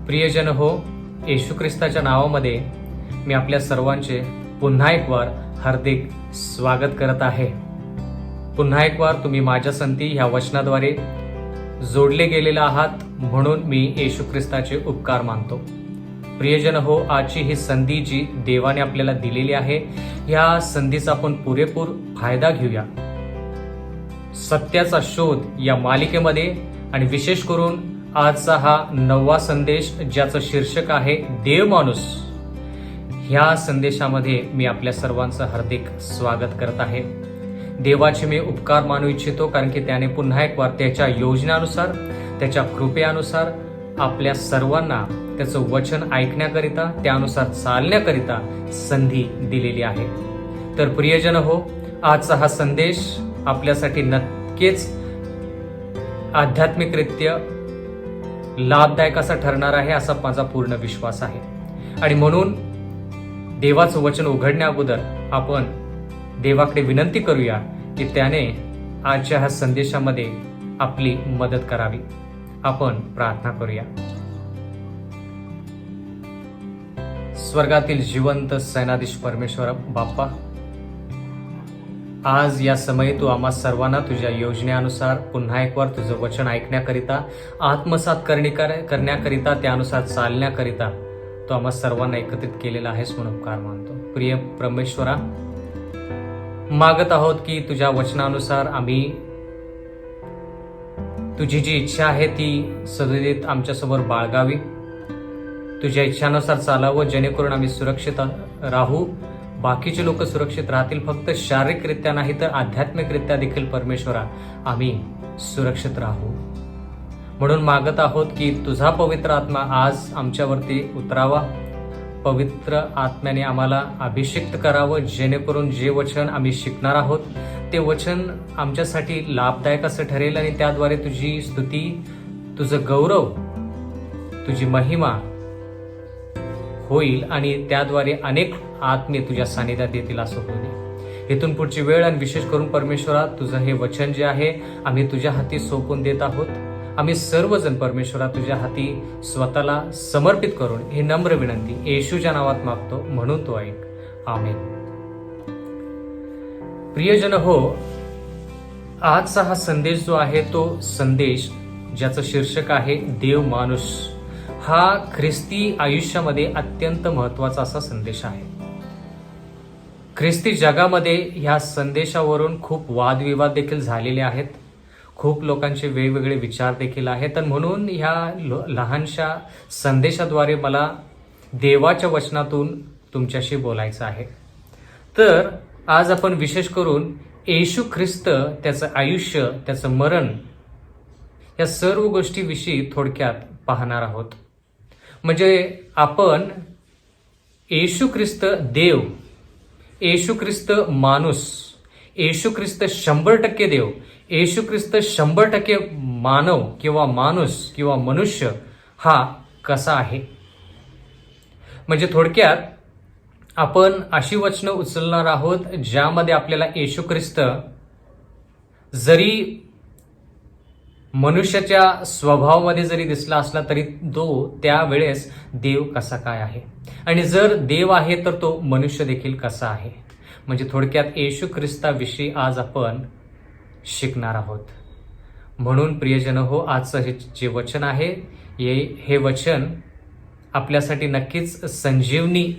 प्रियजन हो, येशू ख्रिस्ताच्या नावामध्ये मी आपल्या सर्वांचे पुन्हा एक वार हार्दिक स्वागत करत आहे. पुन्हा एक वार तुम्ही माझ्या संती ह्या वचनाद्वारे जोडले गेलेले आहात म्हणून मी येशू ख्रिस्ताचे उपकार मानतो. प्रियजन हो, आजची ही संधी जी देवाने आपल्याला दिलेली आहे, या संधीचा आपण पुरेपूर फायदा घेऊया. सत्याचा शोध या मालिकेमध्ये आणि विशेष करून आजचा हा 9वा संदेश ज्याचं शीर्षक आहे देव माणूस, ह्या संदेशामध्ये मी आपल्या सर्वांचं हार्दिक स्वागत करत आहे. देवाचे मी उपकार मानू इच्छितो कारण की त्याने पुन्हा एक वार त्याच्या योजनेनुसार, त्याच्या कृपेनुसार आपल्या सर्वांना त्याचं वचन ऐकण्याकरिता, त्यानुसार चालण्याकरिता संधी दिलेली आहे. तर प्रियजन हो, आजचा हा संदेश आपल्यासाठी नक्कीच आध्यात्मिकरित्या लाभदायक असा ठरणार आहे असा माझा पूर्ण विश्वास आहे. आणि म्हणून देवाचं वचन उघडण्या अगोदर आपण देवाकडे विनंती करूया की त्याने आजच्या ह्या संदेशामध्ये आपली मदत करावी. आपण प्रार्थना करूया. स्वर्गातील जिवंत सेनाधीश परमेश्वर बाप्पा, आज या समयी तू आम्हा सर्वांना तुझ्या योजनेनुसार पुन्हा एक वार तुझं वचन ऐकण्याकरिता, आत्मसात करण्याकरिता, त्यानुसार चालण्याकरिता तू आम्हा सर्वांना एकत्रित केलेला आहेस म्हणून उपकार मानतो. प्रिय परमेश्वरा, मागत आहोत की तुझ्या वचनानुसार आम्ही तुझी जी इच्छा आहे ती सदैव आमच्यासमोर बाळगावी, तुझ्या इच्छानुसार चालावं जेणेकरून आम्ही सुरक्षित राहू, बाकीचे लोक सुरक्षित राहतील. फक्त शारीरिकरित्या नाही तर आध्यात्मिकरित्या देखील परमेश्वरा आम्ही सुरक्षित राहू. म्हणून मागत आहोत की तुझा पवित्र आत्मा आज आमच्यावरती उतरावा, पवित्र आत्म्याने आम्हाला अभिषिक्त करावं जेणेकरून जे वचन आम्ही शिकणार आहोत ते वचन आमच्यासाठी लाभदायक असं ठरेल आणि त्याद्वारे तुझी स्तुती, तुझं गौरव, तुझी महिमा होईल आणि त्याद्वारे अनेक आत्मे तुझ्या सानिध्यात येतील असं होऊ दे. इथून पुढची वेळ आणि विशेष करून परमेश्वरा तुझं हे वचन जे आहे आम्ही तुझ्या हाती सोपवून देत आहोत. आम्ही सर्वजण परमेश्वरा तुझ्या हाती स्वतःला समर्पित करून ही नम्र विनंती येशूच्या नावात मागतो म्हणून तो ऐक. आमेन. प्रियजन हो, आजचा हा संदेश जो आहे तो संदेश ज्याचं शीर्षक आहे देव माणूस, हा ख्रिस्ती आयुष्यामध्ये अत्यंत महत्वाचा असा संदेश आहे. ख्रिस्ती जगामध्ये ह्या संदेशावरून खूप वादविवाद देखील झालेले आहेत, खूप लोकांचे वेगवेगळे विचार देखील आहेत. आणि म्हणून ह्या लहानशा संदेशाद्वारे मला देवाच्या वचनातून तुमच्याशी बोलायचं आहे. तर आज आपण विशेष करून येशू ख्रिस्त, त्याचं आयुष्य, त्याचं मरण, या सर्व गोष्टीविषयी थोडक्यात पाहणार आहोत. म्हणजे आपण येशू ख्रिस्त देव, येशू ख्रिस्त माणूस, येशू ख्रिस्त 100% देव, येशू ख्रिस्त 100% मानव किंवा माणूस किंवा मनुष्य हा कसा आहे. म्हणजे थोडक्यात आपण अशी वचनं उचलणार आहोत ज्यामध्ये आपल्याला येशू ख्रिस्त जरी मनुष्याच्या स्वभावामध्ये जरी दिसला असला तरी तो त्यावेळेस देव कसा काय आहे, आणि जर देव आहे तर तो मनुष्य देखील कसा आहे. म्हणजे थोडक्यात येशू ख्रिस्ताविषयी आज आपण शिकणार आहोत. म्हणून प्रियजन हो, आजचं हे जे वचन आहे हे वचन आपल्यासाठी नक्कीच संजीवनी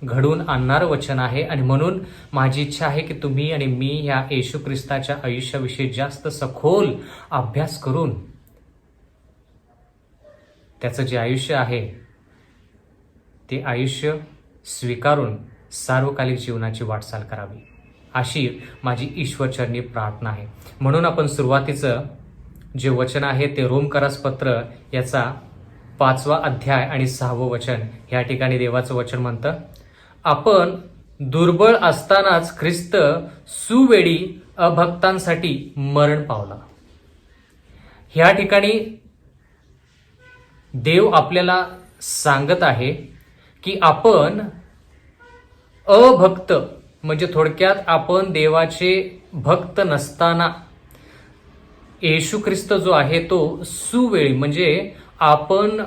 घडवून आणणारं वचन आहे. आणि म्हणून माझी इच्छा आहे की तुम्ही आणि मी ह्या येशू ख्रिस्ताच्या आयुष्याविषयी जास्त सखोल अभ्यास करून त्याचं जे आयुष्य आहे ते आयुष्य स्वीकारून सार्वकालिक जीवनाची वाटचाल करावी, अशी माझी ईश्वरचरणी प्रार्थना आहे. म्हणून आपण सुरुवातीचं जे वचन आहे ते रोमकरास पत्र याचा 5वा अध्याय आणि 6वं वचन, ह्या ठिकाणी देवाचं वचन म्हणतं, आपण दुर्बळ असतानाच ख्रिस्त सुवेळी अभक्तांसाठी मरण पावला. ह्या ठिकाणी देव आपल्याला सांगत आहे की आपण अभक्त, म्हणजे थोडक्यात आपण देवाचे भक्त नसताना येशू ख्रिस्त जो आहे तो सुवेळी, म्हणजे आपण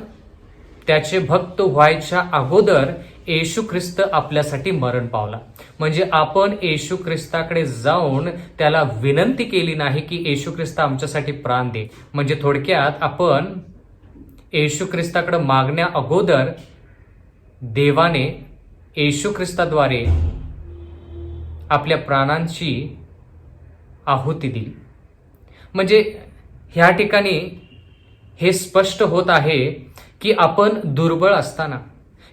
त्याचे भक्त व्हायच्या अगोदर येशू ख्रिस्त आपल्यासाठी मरण पावला. म्हणजे आपण येशू ख्रिस्ताकडे जाऊन त्याला विनंती केली नाही की येशू ख्रिस्त आमच्यासाठी प्राण दे. म्हणजे थोडक्यात आपण येशू ख्रिस्ताकडे मागण्या अगोदर देवाने येशू ख्रिस्ताद्वारे आपल्या प्राणांची आहुती दिली. म्हणजे ह्या ठिकाणी हे स्पष्ट होत आहे की आपण दुर्बळ असताना,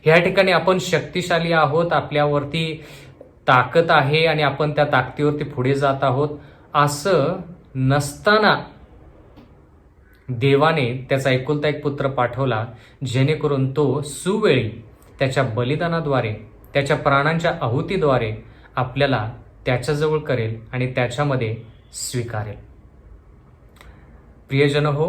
ह्या ठिकाणी आपण शक्तिशाली आहोत, आपल्यावरती ताकद आहे आणि आपण त्या ताकदीवरती पुढे जात आहोत, असं नसताना देवाने त्याचा एकुलता एक पुत्र पाठवला, जेणेकरून तो सुवेळी त्याच्या बलिदानाद्वारे, त्याच्या प्राणांच्या आहुतीद्वारे आपल्याला त्याच्याजवळ करेल आणि त्याच्यामध्ये स्वीकारेल. प्रियजन हो,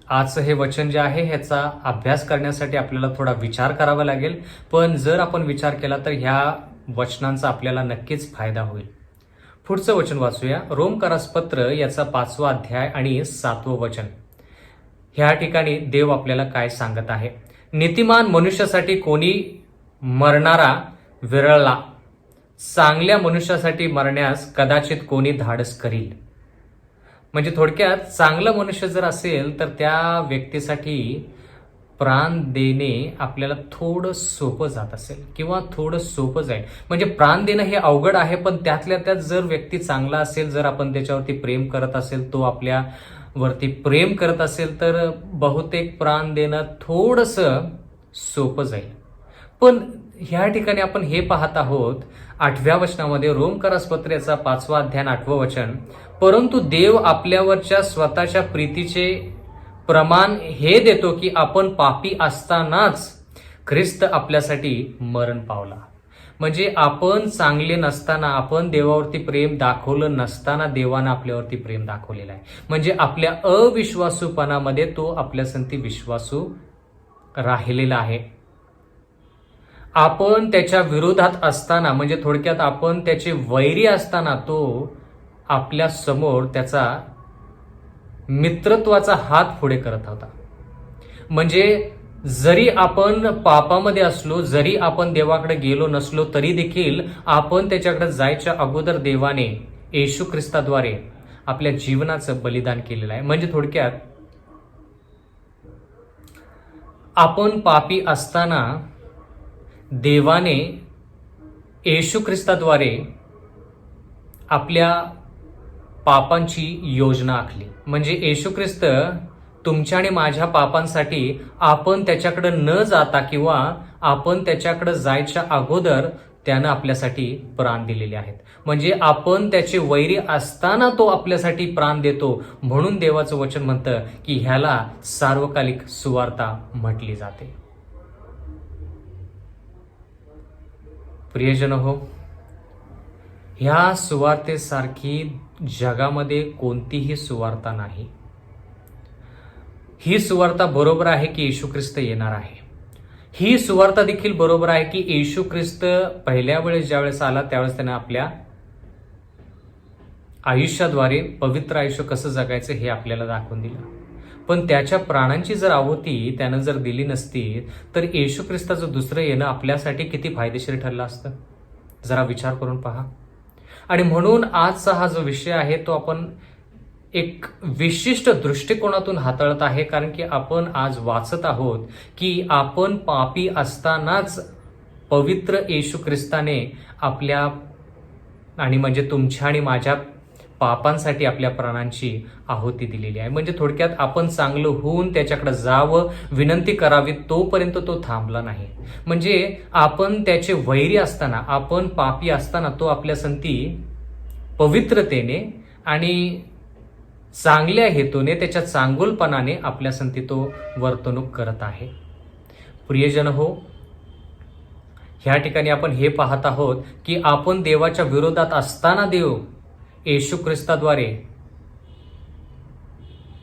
आजचं हे वचन जे आहे ह्याचा अभ्यास करण्यासाठी आपल्याला थोडा विचार करावा लागेल. पण जर आपण विचार केला तर ह्या वचनांचा आपल्याला नक्कीच फायदा होईल. पुढचं वचन वाचूया. रोमकरास पत्र याचा 5वा अध्याय आणि 7वं वचन. ह्या ठिकाणी देव आपल्याला काय सांगत आहे. नीतिमान मनुष्यासाठी कोणी मरणारा विरळला, चांगल्या मनुष्यासाठी मरण्यास कदाचित कोणी धाडस करील. म्हणजे थोडक्यात चांगला मनुष्य जर असेल तर त्या व्यक्तीसाठी प्राण देणे आपल्याला थोडं सोपं जात असेल किंवा थोडं सोपं जाईल. म्हणजे प्राण देणं हे अवघड आहे, पण त्यातल्या त्यात जर व्यक्ती चांगला असेल, जर आपण त्याच्यावरती प्रेम करत असेल, तो आपल्यावरती प्रेम करत असेल, तर बहुतेक प्राण देणं थोडंसं सोपं जाईल. पण ह्या ठिकाणी आपण हे पाहत आहोत 8व्या वचनामध्ये, रोमकरास पत्र याचा 5वा अध्याय 8वं वचन. परंतु देव आपल्यावरच्या स्वतःच्या प्रीतीचे प्रमाण हे देतो की आपण पापी असतानाच ख्रिस्त आपल्यासाठी मरण पावला. म्हणजे आपण चांगले नसताना, आपण देवावरती प्रेम दाखवलं नसताना देवानं आपल्यावरती प्रेम दाखवलेलं आहे. म्हणजे आपल्या अविश्वासूपणामध्ये तो आपल्यासाठी विश्वासू राहिलेला आहे. आपण त्याच्या विरोधात असताना, म्हणजे थोडक्यात आपण त्याचे वैरी असताना, तो आपल्या समोर त्याचा मित्रत्वाचा हात पुढे करत होता. म्हणजे जरी आपण पापामध्ये असलो, जरी आपण देवाकडे गेलो नसलो, तरी देखील आपण त्याच्याकडे जायच्या अगोदर देवाने येशू ख्रिस्ताद्वारे आपल्या जीवनाचं बलिदान केलेलं आहे. म्हणजे थोडक्यात आपण पापी असताना देवाने येशू ख्रिस्ताद्वारे आपल्या पापांची योजना आखली. म्हणजे येशू ख्रिस्त तुमच्या आणि माझ्या पापांसाठी आपण त्याच्याकडे न जाता किंवा आपण त्याच्याकडे जायच्या अगोदर त्यानं आपल्यासाठी प्राण दिलेले आहेत. म्हणजे आपण त्याचे वैरी असताना तो आपल्यासाठी प्राण देतो. म्हणून देवाचं वचन म्हणतं की ह्याला सार्वकालिक सुवार्ता म्हटली जाते. प्रियजन हो, ह्या सुवार्तेसारखी जगामध्ये कोणतीही सुवार्ता नाही. ही सुवार्ता बरोबर आहे की येशू ख्रिस्त येणार आहे. ही सुवार्ता देखील बरोबर आहे की येशू ख्रिस्त पहिल्या वेळेस ज्यावेळेस आला त्यावेळेस त्यानं आपल्या आयुष्याद्वारे पवित्र आयुष्य कसं जगायचं हे आपल्याला दाखवून दिलं. पण त्याच्या प्राणांची जर आहुती त्यानं जर दिली नसती तर येशू ख्रिस्ताचं दुसरं येणं आपल्यासाठी किती फायदेशीर ठरलं असतं, जरा विचार करून पहा. आणि म्हणून आजचा हा जो विषय आहे तो आपण एक विशिष्ट दृष्टिकोनातून हाताळत आहे. कारण की आपण आज वाचत आहोत की आपण पापी असतानाच पवित्र येशू ख्रिस्ताने आपल्या आणि म्हणजे तुमच्या आणि माझ्या पापांसाठी आपल्या प्राणांची आहुती दिलेली आहे. म्हणजे थोडक्यात आपण चांगलं होऊन त्याच्याकडे जावं, विनंती करावी, तोपर्यंत तो थांबला नाही. म्हणजे आपण त्याचे वैरी असताना, आपण पापी असताना तो आपल्यासाठी पवित्रतेने आणि चांगल्या हेतूने, त्याच्या चांगुलपणाने आपल्यासाठी तो वर्तणूक करत आहे. प्रियजन हो, ह्या ठिकाणी आपण हे पाहत आहोत की आपण देवाच्या विरोधात असताना देव येशू ख्रिस्ताद्वारे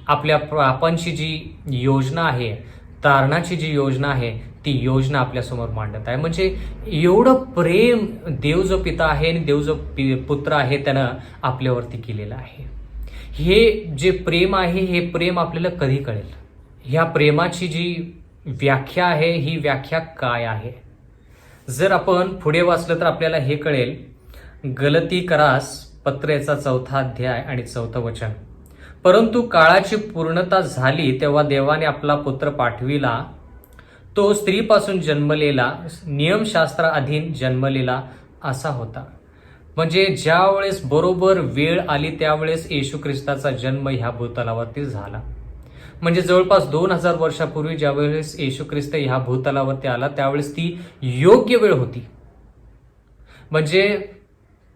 आपल्या पापांची जी योजना आहे, तारणाची जी योजना आहे, ती योजना आपल्यासमोर मांडत आहे. म्हणजे एवढं प्रेम देव जो पिता आहे आणि देव जो पुत्र आहे त्यानं आपल्यावरती केलेलं आहे. हे जे प्रेम आहे हे प्रेम आपल्याला कधी कळेल? ह्या प्रेमाची जी व्याख्या आहे, ही व्याख्या काय आहे? जर आपण पुढे वाचलं तर आपल्याला हे कळेल. गलतीकरास पत्र याचा 4था अध्याय आणि 4थं वचन. परंतु काळाची पूर्णता झाली तेव्हा देवाने आपला पुत्र पाठविला. तो स्त्रीपासून जन्मलेला, नियमशास्त्राअधीन जन्मलेला असा होता. म्हणजे ज्या वेळेस बरोबर वेळ आली त्यावेळेस येशू ख्रिस्ताचा जन्म ह्या भूतलावरती झाला. म्हणजे जवळपास 2000 वर्षापूर्वी ज्यावेळेस येशू ख्रिस्त ह्या भूतलावरती आला त्यावेळेस ती योग्य वेळ होती. म्हणजे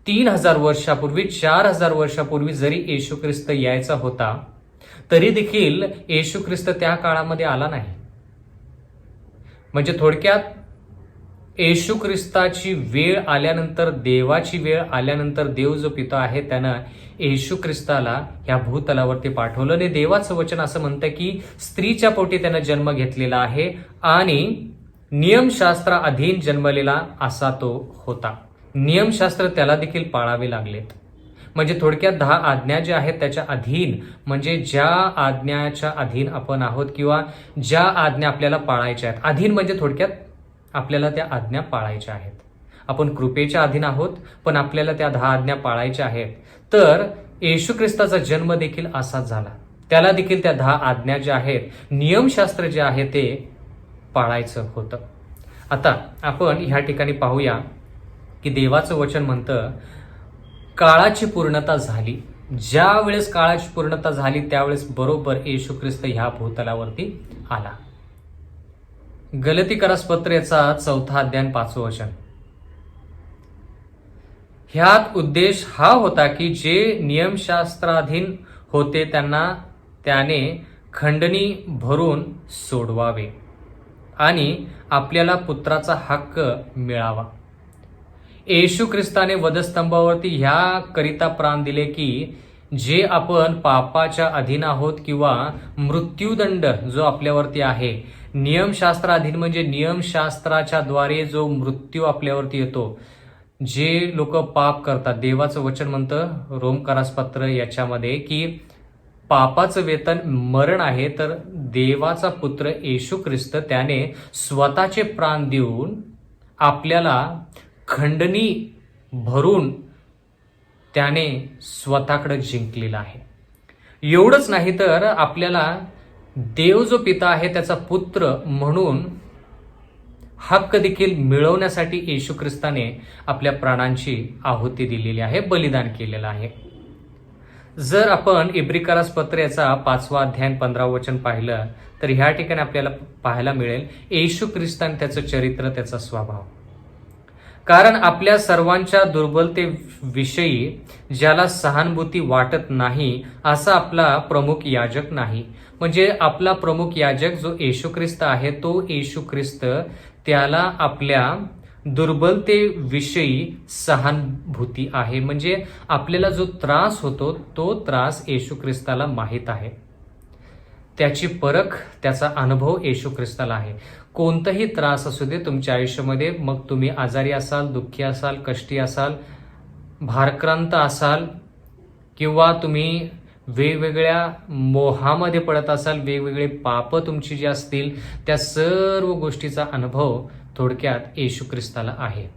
3000 वर्षापूर्वी, 4000 वर्षापूर्वी जरी येशू ख्रिस्त यायचा होता तरी देखील येशू ख्रिस्त त्या काळामध्ये आला नाही. म्हणजे थोडक्यात येशू ख्रिस्ताची वेळ आल्यानंतर, देवाची वेळ आल्यानंतर देव जो पिता आहे त्यानं येशू ख्रिस्ताला ह्या भूतलावरती पाठवलं. आणि देवाचं वचन असं म्हणतं की स्त्रीच्या पोटी त्यानं जन्म घेतलेला आहे आणि नियमशास्त्राअधीन जन्मलेला असा तो होता. नियमशास्त्र त्याला देखील पाळावे लागलेत. म्हणजे थोडक्यात 10 आज्ञा ज्या आहेत त्याच्या अधीन, म्हणजे ज्या आज्ञाच्या अधीन आपण आहोत किंवा ज्या आज्ञा आपल्याला पाळायच्या आहेत, अधीन म्हणजे थोडक्यात आपल्याला त्या आज्ञा पाळायच्या आहेत. आपण कृपेच्या अधीन आहोत पण आपल्याला त्या 10 आज्ञा पाळायच्या आहेत. तर येशू ख्रिस्ताचा जन्म देखील असाच झाला. त्याला देखील त्या 10 आज्ञा ज्या आहेत, नियमशास्त्र जे आहे ते पाळायचं होतं. आता आपण ह्या ठिकाणी पाहूया की देवाचं वचन म्हणतं काळाची पूर्णता झाली. ज्या वेळेस काळाची पूर्णता झाली त्यावेळेस बरोबर येशू ख्रिस्त ह्या भूतलावरती आला. गलतीकरास पत्र याचा 4था अध्याय 5वं वचन. ह्यात उद्देश हा होता की जे नियमशास्त्राधीन होते त्यांना त्याने खंडणी भरून सोडवावे आणि आपल्याला पुत्राचा हक्क मिळावा. येशू ख्रिस्ताने वधस्तंभावरती ह्या करिता प्राण दिले की जे आपण पापाच्या अधीन आहोत किंवा मृत्यूदंड जो आपल्यावरती आहे, नियमशास्त्राधीन म्हणजे नियमशास्त्राच्या द्वारे जो मृत्यू आपल्यावरती येतो, जे लोक पाप करतात. देवाचं वचन म्हणतं रोमकरास पत्र याच्यामध्ये की पापाचं वेतन मरण आहे, तर देवाचा पुत्र येशू ख्रिस्त त्याने स्वतःचे प्राण देऊन आपल्याला खंडणी भरून त्याने स्वतःकडे जिंकलेला आहे. एवढंच नाही तर आपल्याला देव जो पिता आहे त्याचा पुत्र म्हणून हक्क देखील मिळवण्यासाठी येशू ख्रिस्ताने आपल्या प्राणांची आहुती दिलेली आहे, बलिदान केलेलं आहे. जर आपण इब्रिकरास पत्र याचा 5वा अध्याय 15वं वचन पाहिलं तर ह्या ठिकाणी आपल्याला पाहायला मिळेल येशू ख्रिस्तान, त्याचं चरित्र, त्याचा स्वभाव. कारण आपल्या सर्वांच्या दुर्बलतेविषयी ज्याला सहानुभूती वाटत नाही असा आपला प्रमुख याजक नाही. म्हणजे आपला प्रमुख याजक जो येशू ख्रिस्त आहे तो येशू ख्रिस्त त्याला आपल्या दुर्बलतेविषयी सहानुभूती आहे. म्हणजे आपल्याला जो त्रास होतो तो त्रास येशू ख्रिस्ताला माहीत आहे. त्याची परख, त्याचा अनुभव येशू ख्रिस्ताला आहे. कोणताही त्रास असू दे तुमच्या आयुष्यामध्ये, मग तुम्ही आजारी असाल, दुःखी असाल, कष्टी असाल, भारक्रांत असाल किंवा तुम्ही वेगवेगळ्या मोहामध्ये पडत असाल, वेगवेगळे पाप तुमची जी असतील, त्या सर्व गोष्टीचा अनुभव थोडक्यात येशू ख्रिस्ताला आहे.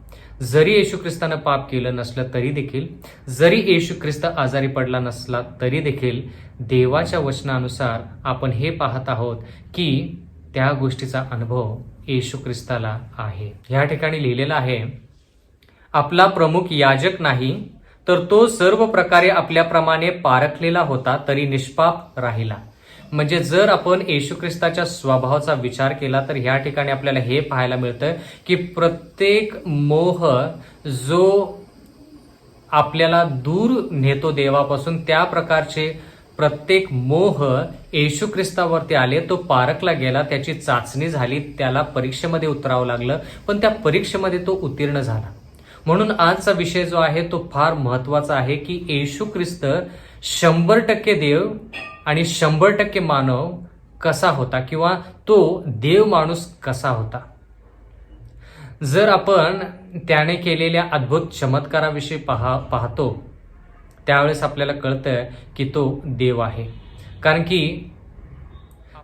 जरी येशू ख्रिस्तानं पाप केलं नसलं तरी देखील, जरी येशू ख्रिस्त आजारी पडला नसला तरी देखील देवाच्या वचनानुसार आपण हे पाहत आहोत की त्या गोष्टीचा अनुभव येशू ख्रिस्ताला आहे. ह्या ठिकाणी लिहिलेलं आहे, आपला प्रमुख याजक नाही तर तो सर्व प्रकारे आपल्याप्रमाणे पारखलेला होता तरी निष्पाप राहिला. म्हणजे जर आपण येशू ख्रिस्ताच्या स्वभावाचा विचार केला तर ह्या ठिकाणी आपल्याला हे पाहायला मिळतं की प्रत्येक मोह जो आपल्याला दूर नेतो देवापासून, त्या प्रकारचे प्रत्येक मोह येशू ख्रिस्तावरती आले, तो पारखला गेला, त्याची चाचणी झाली, त्याला परीक्षेमध्ये उतरावं लागलं, पण त्या परीक्षेमध्ये तो उत्तीर्ण झाला. म्हणून आजचा विषय जो आहे तो फार महत्वाचा आहे की येशू ख्रिस्त 100% देव आणि 100% मानव कसा होता किंवा तो देव माणूस कसा होता. जर आपण त्याने केलेल्या अद्भुत चमत्काराविषयी पाहतो त्यावेळेस आपल्याला कळतं की तो देव आहे. कारण की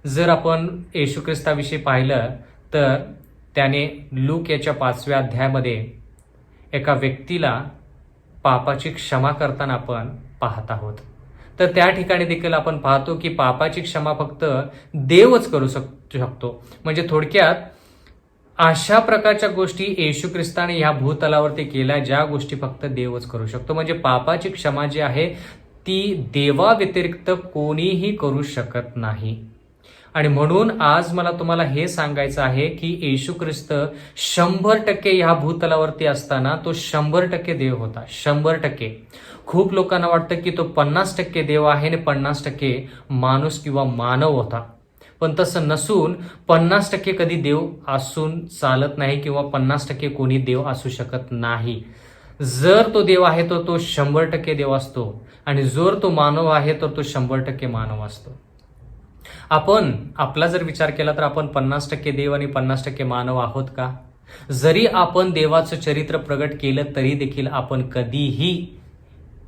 जर आपण येशू ख्रिस्ताविषयी पाहिलं तर त्याने लूक याच्या 5व्या अध्यायामध्ये एका व्यक्तीला पापाची क्षमा करताना आपण पाहत आहोत. तर त्या ठिकाणी देखील आपण पाहतो की पापाची क्षमा फक्त देवच करू शकतो. म्हणजे थोडक्यात अशा प्रकारच्या गोष्टी येशू ख्रिस्ताने ह्या भूतलावरती केल्या, ज्या गोष्टी फक्त देवच करू शकतो. म्हणजे पापाची क्षमा जी आहे ती देवा व्यतिरिक्त कोणीही करू शकत नाही. आणि म्हणून आज मला तुम्हाला हे सांगायचं आहे की येशू ख्रिस्त 100% ह्या भूतलावरती असताना तो 100% देव होता. 100%. खूप लोकांना वाटतं की तो 50% देव आहे आणि 50% माणूस किंवा मानव होता. पण तसं नसून 50% कधी देव असून चालत नाही किंवा 50% कोणी देव असू शकत नाही. जर तो देव आहे तर तो 100% देव असतो आणि जर तो मानव आहे तर तो 100% मानव असतो. आपण आपला जर विचार केला तर आपण 50% देव आणि 50% मानव आहोत का? जरी आपण देवाचं चरित्र प्रगट केलं तरी देखील आपण कधीही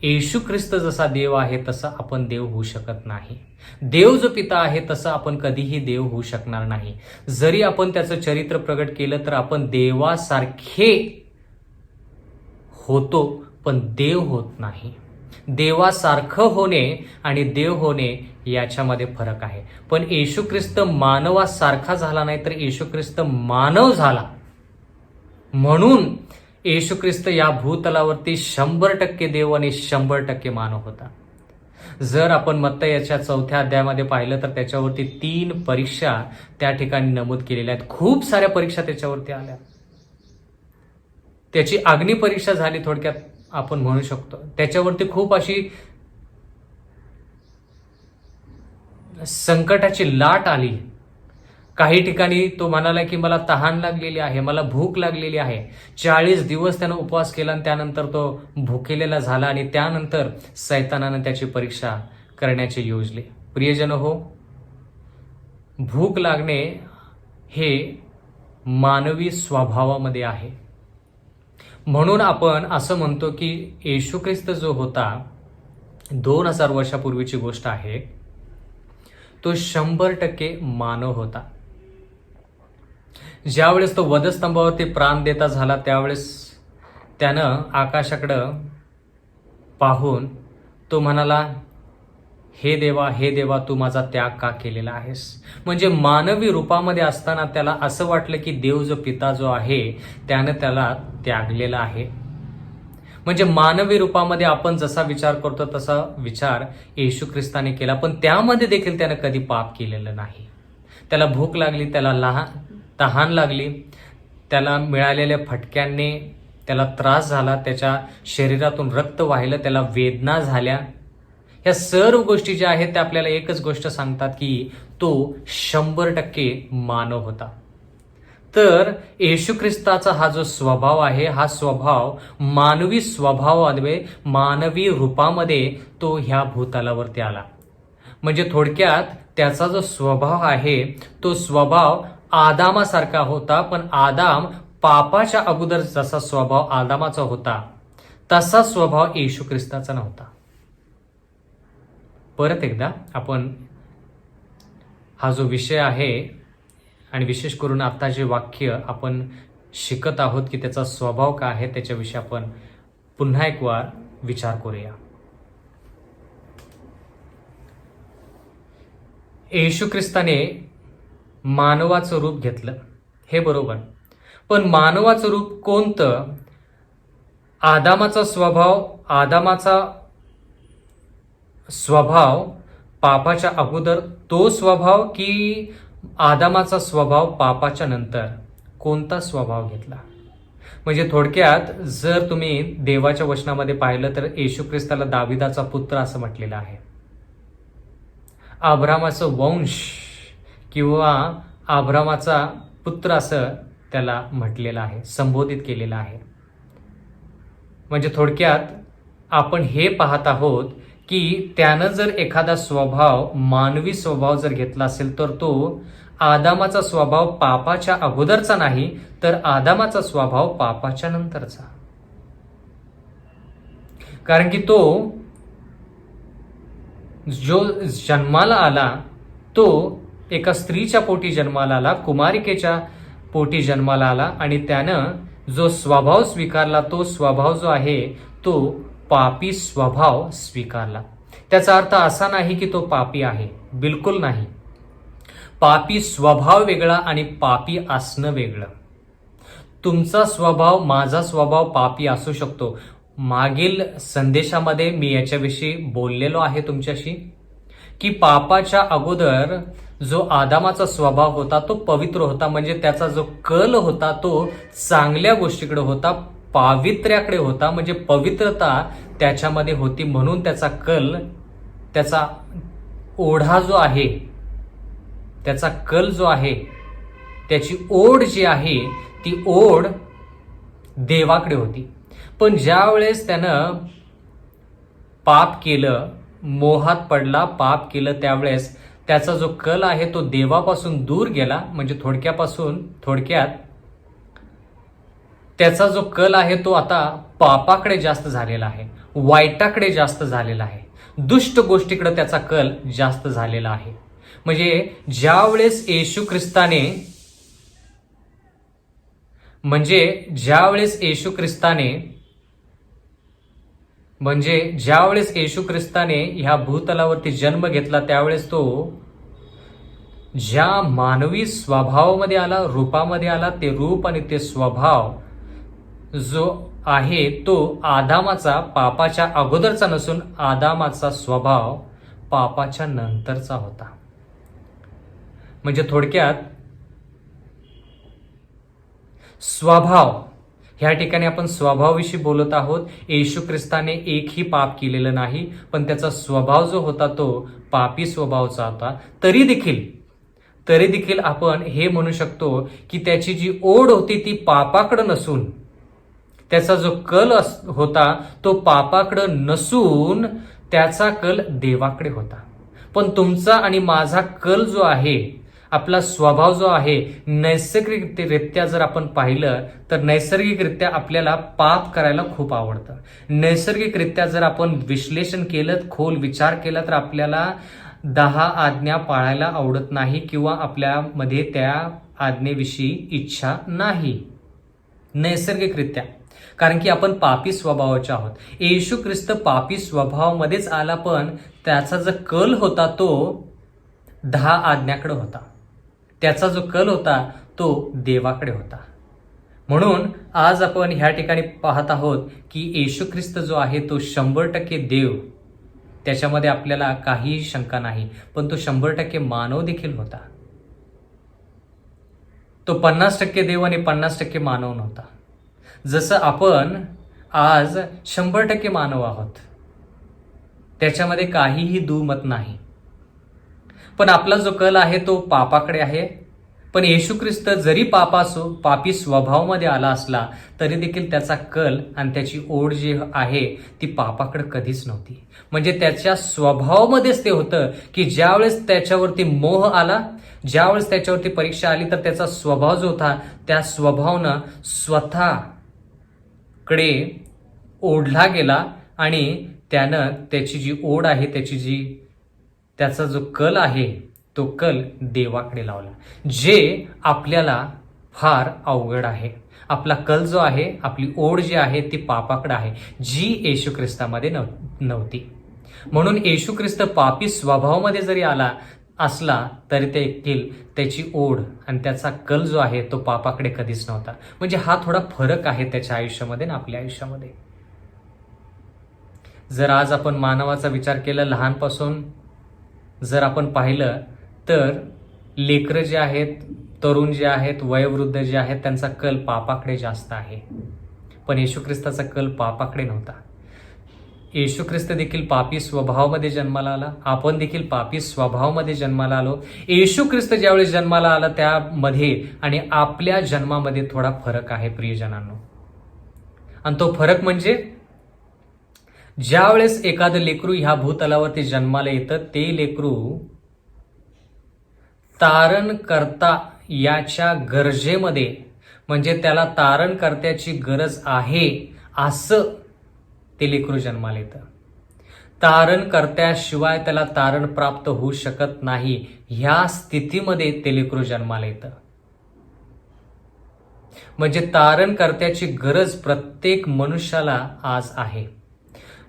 येशू ख्रिस्त जसा देव आहे तसा आपण देव होऊ शकत नाही. देव जो पिता आहे तसं आपण कधीही देव होऊ शकणार नाही. जरी आपण त्याचं चरित्र प्रगट केलं तर आपण देवासारखे होतो पण देव होत नाही. देवासारखं होणे आणि देव होणे याच्यामध्ये फरक आहे. पण येशू ख्रिस्त मानवासारखा झाला नाही तर येशू ख्रिस्त मानव झाला. म्हणून येशू ख्रिस्त या भूतलावरती 100% देव आणि 100% मानव होता. जर आपण मत्ती याच्या 4थ्या अध्यायामध्ये पाहिलं तर त्याच्यावरती 3 परीक्षा त्या ठिकाणी नमूद केलेल्या आहेत. खूप साऱ्या परीक्षा त्याच्यावरती आल्या. त्याची अग्नी परीक्षा झाली थोडक्यात आपण म्हणू शकतो. त्याच्यावरती खूप अशी संकटाची लाट आली. काही ठिकाणी तो म्हणाला की मला तहान लागलेली आहे, मला भूक लागलेली आहे. 40 दिवस त्यानं उपवास केला आणि त्यानंतर तो भुकेलेला झाला आणि त्यानंतर सैतानानं त्याची परीक्षा करण्याचे योजले. प्रियजन हो, भूक लागणे हे मानवी स्वभावामध्ये आहे. म्हणून आपण असं म्हणतो की येशू ख्रिस्त जो होता 2000 वर्षापूर्वीची गोष्ट आहे, तो 100% मानव होता. ज्यावेळेस तो वधस्तंभावरती प्राण देता झाला त्यावेळेस त्यानं आकाशाकडं पाहून तो म्हणाला, हे देवा तू माझा त्याग का केलेला आहेस. म्हणजे मानवी रूपामध्ये असताना त्याला असं वाटलं की देव जो पिता जो आहे त्यानं त्याला त्यागलेला आहे. म्हणजे मानवी रूपामध्ये आपण जसा विचार करतो तसा विचार येशू ख्रिस्ताने केला. पण त्यामध्ये देखील त्यानं कधी पाप केलेलं नाही. त्याला भूक लागली, त्याला तहान लागली, त्याला मिळालेल्या फटक्यांनी त्याला त्रास झाला, त्याच्या शरीरातून रक्त वाहिलं, त्याला वेदना झाल्या. ह्या सर्व गोष्टी ज्या आहेत त्या आपल्याला एकच गोष्ट सांगतात की तो 100% मानव होता. तर येशू ख्रिस्ताचा हा जो स्वभाव आहे हा स्वभाव मानवी स्वभावामध्ये मानवी रूपामध्ये तो ह्या भूतलावरती आला. म्हणजे थोडक्यात त्याचा जो स्वभाव आहे तो स्वभाव आदामासारखा होता. पण आदाम पापाच्या अगोदर जसा स्वभाव आदामाचा होता तसा स्वभाव येशू ख्रिस्ताचा नव्हता. परत एकदा आपण हा जो विषय आहे आणि विशेष करून आता जे वाक्य आपण शिकत आहोत की त्याचा स्वभाव काय आहे त्याच्याविषयी आपण पुन्हा एक वार विचार करूया. येशू ख्रिस्ताने मानवाचं रूप घेतलं हे बरोबर, पण मानवाचं रूप कोणतं? आदामाचा स्वभाव पापाच्या अगोदर तो स्वभाव की आदामाचा स्वभाव पापाच्या नंतर? कोणता स्वभाव घेतला? म्हणजे थोडक्यात जर तुम्ही देवाच्या वचनामध्ये पाहिलं तर येशू ख्रिस्ताला दाविदाचा पुत्र असं म्हटलेलं आहे. अब्रामाचं वंश किंवा अब्रामाचा पुत्र असं त्याला म्हटलेलं आहे, संबोधित केलेलं आहे. म्हणजे थोडक्यात आपण हे पाहत आहोत की त्यानं जर एखादा स्वभाव मानवी स्वभाव जर घेतला असेल तर तो आदामाचा स्वभाव पापाच्या अगोदरचा नाही तर आदामाचा स्वभाव पापाच्या नंतरचा. कारण की तो जो जन्माला आला तो एका स्त्रीच्या पोटी जन्माला आला, कुमारिकेच्या पोटी जन्माला आला आणि त्यानं जो स्वभाव स्वीकारला, तो स्वभाव जो आहे तो पापी स्वभाव स्वीकारला. त्याचा अर्थ असा नाही की तो पापी आहे, बिलकुल नाही. पापी स्वभाव वेगळा आणि पापी असणं वेगळं. तुमचा स्वभाव, माझा स्वभाव पापी असू शकतो. मागील संदेशामध्ये मी याच्याविषयी बोललेलो आहे तुमच्याशी की पापाच्या अगोदर जो आदामाचा स्वभाव होता तो पवित्र होता, म्हणजे त्याचा जो कल होता तो चांगल्या गोष्टीकडे होता, पावित्र्याकडे होता, म्हणजे पवित्रता त्याच्यामध्ये होती. म्हणून त्याचा कल, त्याचा ओढा जो आहे, त्याचा कल जो आहे, त्याची ओढ जी आहे ती ओढ देवाकडे होती. पण ज्या वेळेस त्यानं पाप केलं, मोहात पडला, पाप केलं, त्यावेळेस त्याचा जो कल आहे तो देवापासून दूर गेला. म्हणजे थोडक्यात त्याचा जो कल आहे तो आता पापाकडे जास्त झालेला आहे, वाईटाकडे जास्त झालेला आहे, दुष्ट गोष्टीकडे त्याचा कल जास्त झालेला आहे. म्हणजे ज्यावेळेस येशू ख्रिस्ताने ह्या भूतलावरती जन्म घेतला, त्यावेळेस तो ज्या मानवी स्वभावामध्ये आला, रूपामध्ये आला, ते रूप आणि ते स्वभाव जो आहे तो आदामाचा, पापाच्या अगोदरचा नसून आदामाचा स्वभाव पापाच्या नंतरचा होता. म्हणजे थोडक्यात स्वभाव, ह्या ठिकाणी आपण स्वभावाविषयी बोलत आहोत. येशू ख्रिस्ताने एकही पाप केलेलं नाही, पण त्याचा स्वभाव जो होता तो पापी स्वभावाचा होता. तरी देखील आपण हे म्हणू शकतो की त्याची जी ओढ होती ती पापाकडे नसून, त्याचा जो कल होता तो पापाकडे नसून त्याचा कल देवाकडे होता. पण तुमचा आणि माझा कल जो आहे, आपला स्वभाव जो आहे, नैसर्गिकरित्या जर आपण पाहिलं तर नैसर्गिकरित्या आपल्याला पाप करायला खूप आवडतं. नैसर्गिकरित्या जर आपण विश्लेषण केलं, खोल विचार केला, तर आपल्याला 10 आज्ञा पाळायला आवडत नाही किंवा आपल्यामध्ये त्या आज्ञेविषयी इच्छा नाही नैसर्गिकरित्या, कारण की आपण पापी स्वभावाचे आहोत. येशू ख्रिस्त पापी स्वभावामध्येच आला, पण त्याचा जो कल होता तो 10 आज्ञाकडे होता. त्याचा जो कल होता तो देवाकडे होता. म्हणून आज आपण ह्या ठिकाणी पाहत आहोत की येशू ख्रिस्त जो आहे तो 100% देव, त्याच्यामध्ये आपल्याला काहीही शंका नाही, पण तो 100% मानव देखील होता. तो 50% देव आणि 50% मानव नव्हता. जसं आपण आज 100% मानव आहोत, त्याच्यामध्ये काहीही दुमत नाही. पण आपला जो कल आहे तो पापाकडे आहे. पण येशू ख्रिस्त जरी पापी स्वभावामध्ये आला असला तरी देखील त्याचा कल आणि त्याची ओढ जी आहे ती पापाकडे कधीच नव्हती. म्हणजे त्याच्या स्वभावामध्येच ते होतं की ज्यावेळेस त्याच्यावरती मोह आला, ज्यावेळेस त्याच्यावरती परीक्षा आली, तर त्याचा स्वभाव जो होता त्या स्वभावानं स्वतःकडे ओढला गेला आणि त्यानं त्याची जी ओढ आहे, त्याचा जो कल आहे तो कल देवाकडे लावला, जे आपल्याला फार अवघड आहे. आपला कल जो आहे, आपली ओढ जी आहे ती पापाकडे आहे, जी येशू ख्रिस्तामध्ये नव्हती. म्हणून येशू ख्रिस्त पापी स्वभावामध्ये जरी असला तरी देखील त्याची ओढ आणि त्याचा कल जो आहे तो पापाकडे कधीच नव्हता. म्हणजे हा थोडा फरक आहे त्याच्या आयुष्यामध्ये आणि आपल्या आयुष्यामध्ये. जर आज आपण मानवाचा विचार केला, लहानपासून जर आपण पाहिलं तर लेकरं जे आहेत, तरुण जे आहेत, वयोवृद्ध जे आहेत, त्यांचा कल पापाकडे जास्त आहे. पण येशू ख्रिस्ताचा कल पापाकडे नव्हता. येशू ख्रिस्त देखील पापी स्वभावामध्ये जन्माला आला, आपण देखील पापी स्वभावामध्ये जन्माला आलो. येशू ख्रिस्त ज्यावेळेस जन्माला आला त्यामध्ये आणि आपल्या जन्मामध्ये थोडा फरक आहे प्रियजनांनो. आणि तो फरक म्हणजे ज्यावेळेस एखादं लेकरू ह्या भूतलावरती जन्माला येतं, ते लेकरू तारणकर्ता याच्या गरजेमध्ये, म्हणजे त्याला तारणकर्त्याची गरज आहे असं ते लेकरू जन्माला येतं. तारण करत्याशिवाय त्याला तारण प्राप्त होऊ शकत नाही. ह्या स्थितीमध्ये ते लेकरू जन्माला येतं. म्हणजे तारण करत्याची गरज प्रत्येक मनुष्याला आज आहे.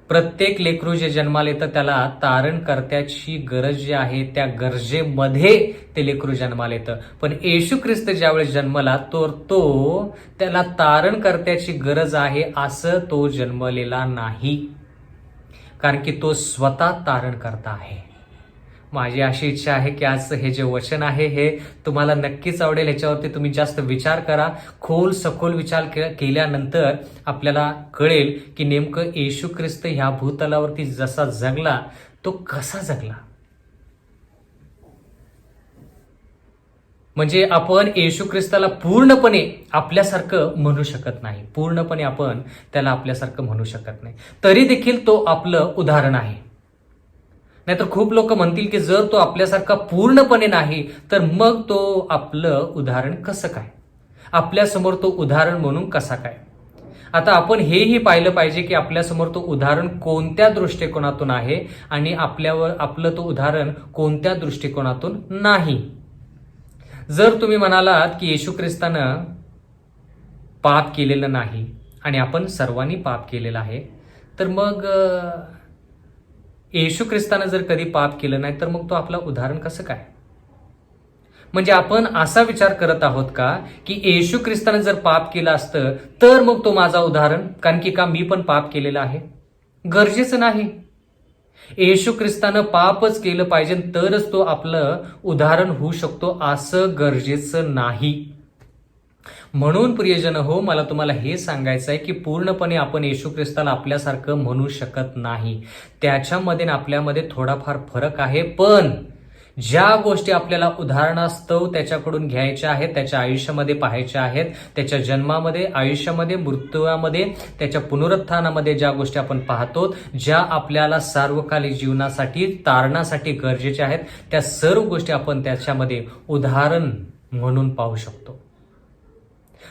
प्रत्येक लेकरू जे जन्माला येतं त्याला तारण करत्याची गरज जी आहे त्या गरजेमध्ये ते लेकरू जन्माला येतं. पण येशू ख्रिस्त ज्यावेळेस जन्मला तो त्याला तारण करत्याची गरज आहे असं तो जन्मलेला नाही, कारण की तो स्वतः तारण करता आहे. माझी अशी इच्छा आहे की आज हे जे वचन आहे हे तुम्हाला नक्कीच आवडेल. ह्याच्यावरती तुम्ही जास्त विचार करा. सखोल विचार केल्यानंतर आपल्याला कळेल की नेमकं येशू ख्रिस्त ह्या भूतलावरती जसा जगला तो कसा जगला. म्हणजे आपण येशू ख्रिस्ताला पूर्णपणे आपल्यासारखं म्हणू शकत नाही. पूर्णपणे आपण त्याला आपल्यासारखं म्हणू शकत नाही. तरी देखील तो आपलं उदाहरण आहे. नाहीतर खूप लोक म्हणतील की जर तो आपल्यासारखा पूर्णपणे नाही तर मग तो आपलं उदाहरण कसं काय, आपल्यासमोर तो उदाहरण म्हणून कसा काय. आता आपण हेही पाहिलं पाहिजे की आपल्यासमोर तो उदाहरण कोणत्या दृष्टिकोनातून आहे आणि आपलं तो उदाहरण कोणत्या दृष्टिकोनातून नाही. जर तुम्ही म्हणालात की येशू ख्रिस्तानं पाप केलेलं नाही आणि आपण सर्वांनी पाप केलेलं आहे, तर मग येशू ख्रिस्तानं जर कधी पाप केलं नाही तर मग तो आपला उदाहरण कसं काय. म्हणजे आपण असा विचार करत आहोत का की येशू ख्रिस्तानं जर पाप केलं असतं तर मग तो माझा उदाहरण, कारण की का मी पण पाप केलेलं आहे. गरजेचं नाही. येशू ख्रिस्तानं पापच केलं पाहिजे तरच तो आपलं उदाहरण होऊ शकतो असं गरजेचं नाही. म्हणून प्रियजन हो, मला तुम्हाला हे सांगायचं आहे की पूर्णपणे आपण येशू ख्रिस्ताला आपल्यासारखं म्हणू शकत नाही. त्याच्यामध्ये आपल्यामध्ये थोडाफार फरक आहे. पण ज्या गोष्टी आपल्याला उदाहरणास्तव त्याच्याकडून घ्यायच्या आहेत, त्याच्या आयुष्यामध्ये पाहायच्या आहेत, त्याच्या जन्मामध्ये, आयुष्यामध्ये, मृत्यूमध्ये, त्याच्या पुनरुत्थानामध्ये ज्या गोष्टी आपण पाहतो, ज्या आपल्याला सार्वकालिक जीवनासाठी तारणासाठी गरजेच्या आहेत, त्या सर्व गोष्टी आपण त्याच्यामध्ये उदाहरण म्हणून पाहू शकतो.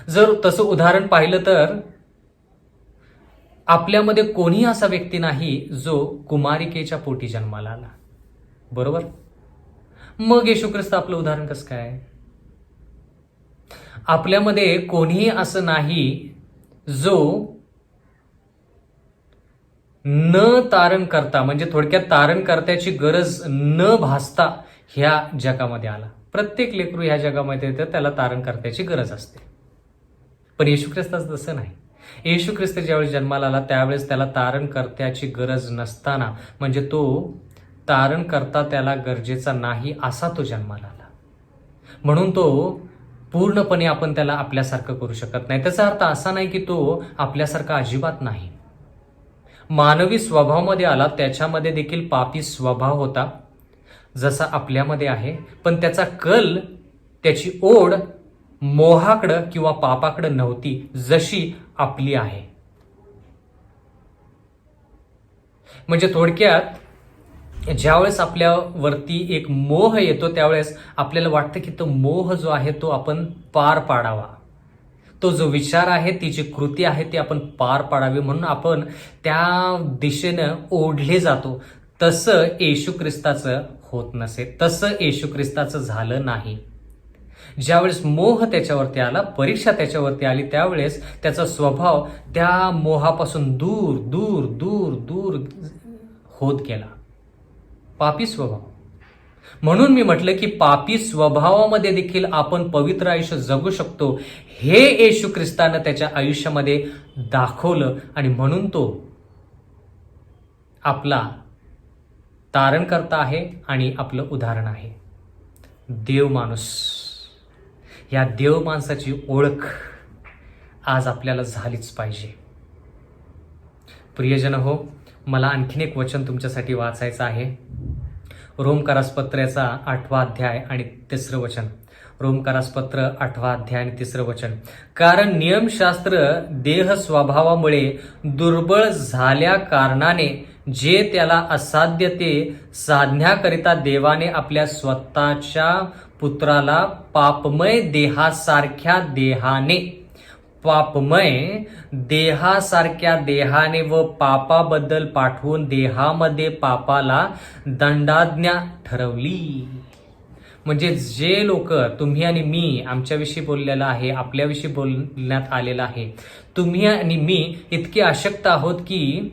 जर तसं उदाहरण पाहिलं तर आपल्यामध्ये कोणी असा व्यक्ती नाही जो कुमारिकेच्या पोटी जन्माला आला, बरोबर. मग येशू ख्रिस्त आपलं उदाहरण कसं काय. आपल्यामध्ये कोणीही असं नाही जो न तारण करता, म्हणजे थोडक्यात तारण करत्याची गरज न भासता ह्या जगामध्ये आला. प्रत्येक लेकरू ह्या जगामध्ये येतं त्याला तारण करत्याची गरज असते. पण येशू ख्रिस्ताचं तसं नाही. येशू ख्रिस्त ज्यावेळेस जन्माला आला त्यावेळेस त्याला तारण करत्याची गरज नसताना, म्हणजे तो तारण करता त्याला गरजेचा नाही असा तो जन्माला आला. म्हणून तो पूर्णपणे आपण त्याला आपल्यासारखं करू शकत नाही. त्याचा अर्थ असा नाही की तो आपल्यासारखा अजिबात नाही. मानवी स्वभावामध्ये आला, त्याच्यामध्ये देखील पापी स्वभाव होता जसा आपल्यामध्ये आहे. पण त्याचा कल, त्याची ओढ मोहाकडं किंवा पापाकडं नव्हती जशी आपली आहे. म्हणजे थोडक्यात ज्यावेळेस आपल्यावरती एक मोह येतो त्यावेळेस आपल्याला वाटतं की तो मोह जो आहे तो आपण पार पाडावा. तो जो विचार आहे, ती जी कृती आहे ती आपण पार पाडावी म्हणून आपण त्या दिशेनं ओढले जातो. तसं येशू ख्रिस्ताचं होत नसे, तसं येशू ख्रिस्ताचं झालं नाही. ज्यावेळेस मोह त्याच्यावरती आला, परीक्षा त्याच्यावरती आली, त्यावेळेस त्याचा स्वभाव त्या मोहापासून दूर दूर दूर दूर होत गेला. पापी स्वभाव. म्हणून मी म्हटलं की पापी स्वभावामध्ये देखील आपण पवित्र आयुष्य जगू शकतो हे येशू ख्रिस्तानं त्याच्या आयुष्यामध्ये दाखवलं आणि म्हणून तो आपला तारण करता आहे आणि आपलं उदाहरण आहे. देव माणूस, या देव माणसाची ओळख आज आपल्याला झालीच पाहिजे. प्रियजन हो, मला आणखीन एक वचन तुमच्यासाठी वाचायचं आहे. रोमकारासपत्राचा 8वा अध्याय आणि 3रं वचन. रोमकारासपत्र 8वा अध्याय आणि 3रं वचन. कारण नियमशास्त्र देह स्वभावामुळे दुर्बळ झाल्या कारणाने जे त्याला असाध्य ते साधण्याकरिता देवाने आपल्या स्वतःच्या पुत्राला पापमय देहासारख्या देहाने पापमय देहासारख्या देहाने व पापाबद्दल पाठवून देहामध्ये पापाला दंडाज्ञा ठरवली. म्हणजे जे लोक, तुम्ही आणि मी, आमच्याविषयी बोललेलं आहे, आपल्याविषयी बोलण्यात आलेलं आहे, तुम्ही आणि मी इतके अशक्त आहोत की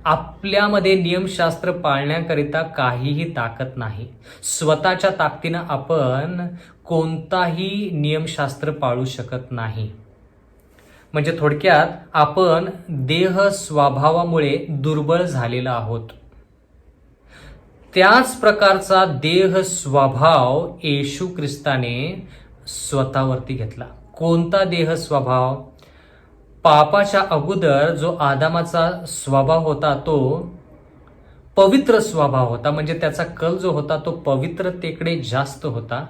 आपल्यामध्ये नियमशास्त्र पाळण्याकरिता काहीही ताकद नाही. स्वतःच्या ताकदीनं आपण कोणताही नियमशास्त्र पाळू शकत नाही. म्हणजे थोडक्यात आपण देह स्वभावामुळे दुर्बळ झालेलो आहोत. त्याच प्रकारचा देह स्वभाव येशू ख्रिस्ताने स्वतःवरती घेतला. कोणता देह स्वभाव? पापाच्या अगोदर जो आदामाचा स्वभाव होता तो पवित्र स्वभाव होता. म्हणजे त्याचा कल जो होता तो पवित्रतेकडे जास्त होता.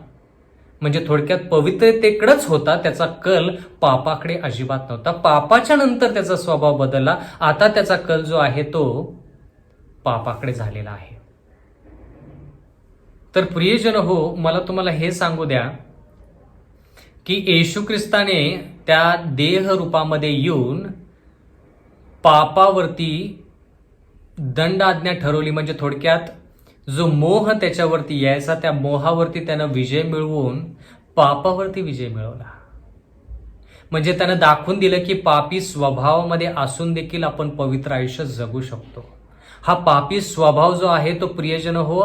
म्हणजे थोडक्यात पवित्रतेकडेच होता, त्याचा कल पापाकडे अजिबात नव्हता. पापाच्या नंतर त्याचा स्वभाव बदलला. आता त्याचा कल जो आहे तो पापाकडे झालेला आहे. तर प्रियजन हो, मला तुम्हाला हे सांगू द्या की येशू ख्रिस्ताने त्या देह रूपामध्ये येऊन पापावरती दंडाज्ञा ठरवली. म्हणजे थोडक्यात जो मोह त्याच्यावरती यायचा, त्या मोहावरती त्यानं विजय मिळवून पापावरती विजय मिळवला. म्हणजे त्यानं दाखवून दिलं की पापी स्वभावामध्ये असून देखील आपण पवित्र आयुष्य जगू शकतो. हा पापी स्वभाव जो आहे तो प्रियजन हो,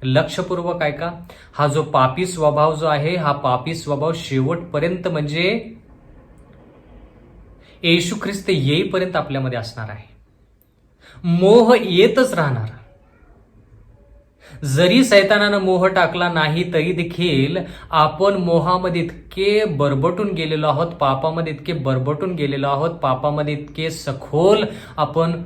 लक्षपूर्वक ऐका, हा जो पापी स्वभाव जो आहे, हा पापी स्वभाव शेवटपर्यंत म्हणजे येशू ख्रिस्त येईपर्यंत आपल्यामध्ये असणार आहे. मोह येतच राहणार. जरी सैतानानं मोह टाकला नाही तरी देखील आपण मोहामध्ये इतके बरबटून गेलेलो आहोत, पापामध्ये इतके बरबटून गेलेलो आहोत, पापामध्ये इतके सखोल आपण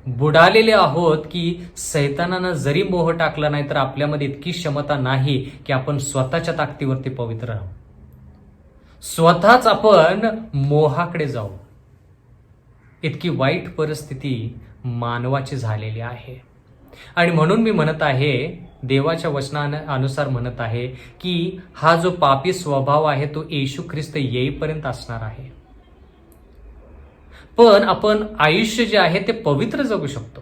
बुडालेले आहोत की सैतानानं जरी मोह टाकला नाही तर आपल्यामध्ये इतकी क्षमता नाही की आपण स्वतःच्या ताकदीवरती पवित्र राहू, स्वतःच आपण मोहाकडे जाऊ. इतकी वाईट परिस्थिती मानवाची झालेली आहे. आणि म्हणून मी म्हणत आहे, देवाच्या वचनानुसार म्हणत आहे की हा जो पापी स्वभाव आहे तो येशू ख्रिस्त येईपर्यंत असणार आहे. पण आपण आयुष्य जे आहे ते पवित्र जगू शकतो.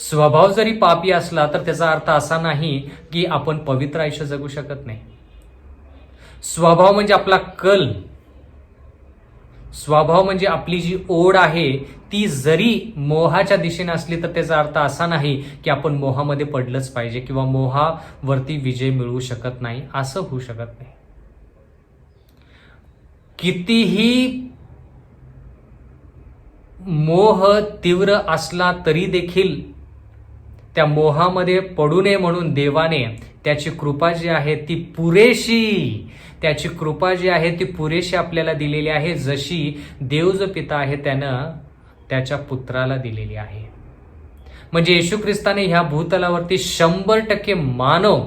स्वभाव जरी पापी असला तर त्याचा अर्थ असा नाही की आपण पवित्र आयुष्य जगू शकत नाही. स्वभाव म्हणजे आपला कल, स्वभाव म्हणजे आपली जी ओढ आहे ती जरी मोहाच्या दिशेने असली तर त्याचा अर्थ असा नाही की आपण मोहामध्ये पडलंच पाहिजे किंवा मोहावरती विजय मिळवू शकत नाही. असं होऊ शकत नाही. कितीही मोह तीव्र असला तरी देखील त्या मोहामध्ये पडू नये म्हणून देवाने त्याची कृपा जी आहे ती पुरेशी, त्याची कृपा जी आहे ती पुरेशी आपल्याला दिलेली आहे. जशी देव जो पिता आहे त्यानं त्याच्या पुत्राला दिलेली आहे. म्हणजे येशू ख्रिस्ताने ह्या भूतलावरती 100% मानव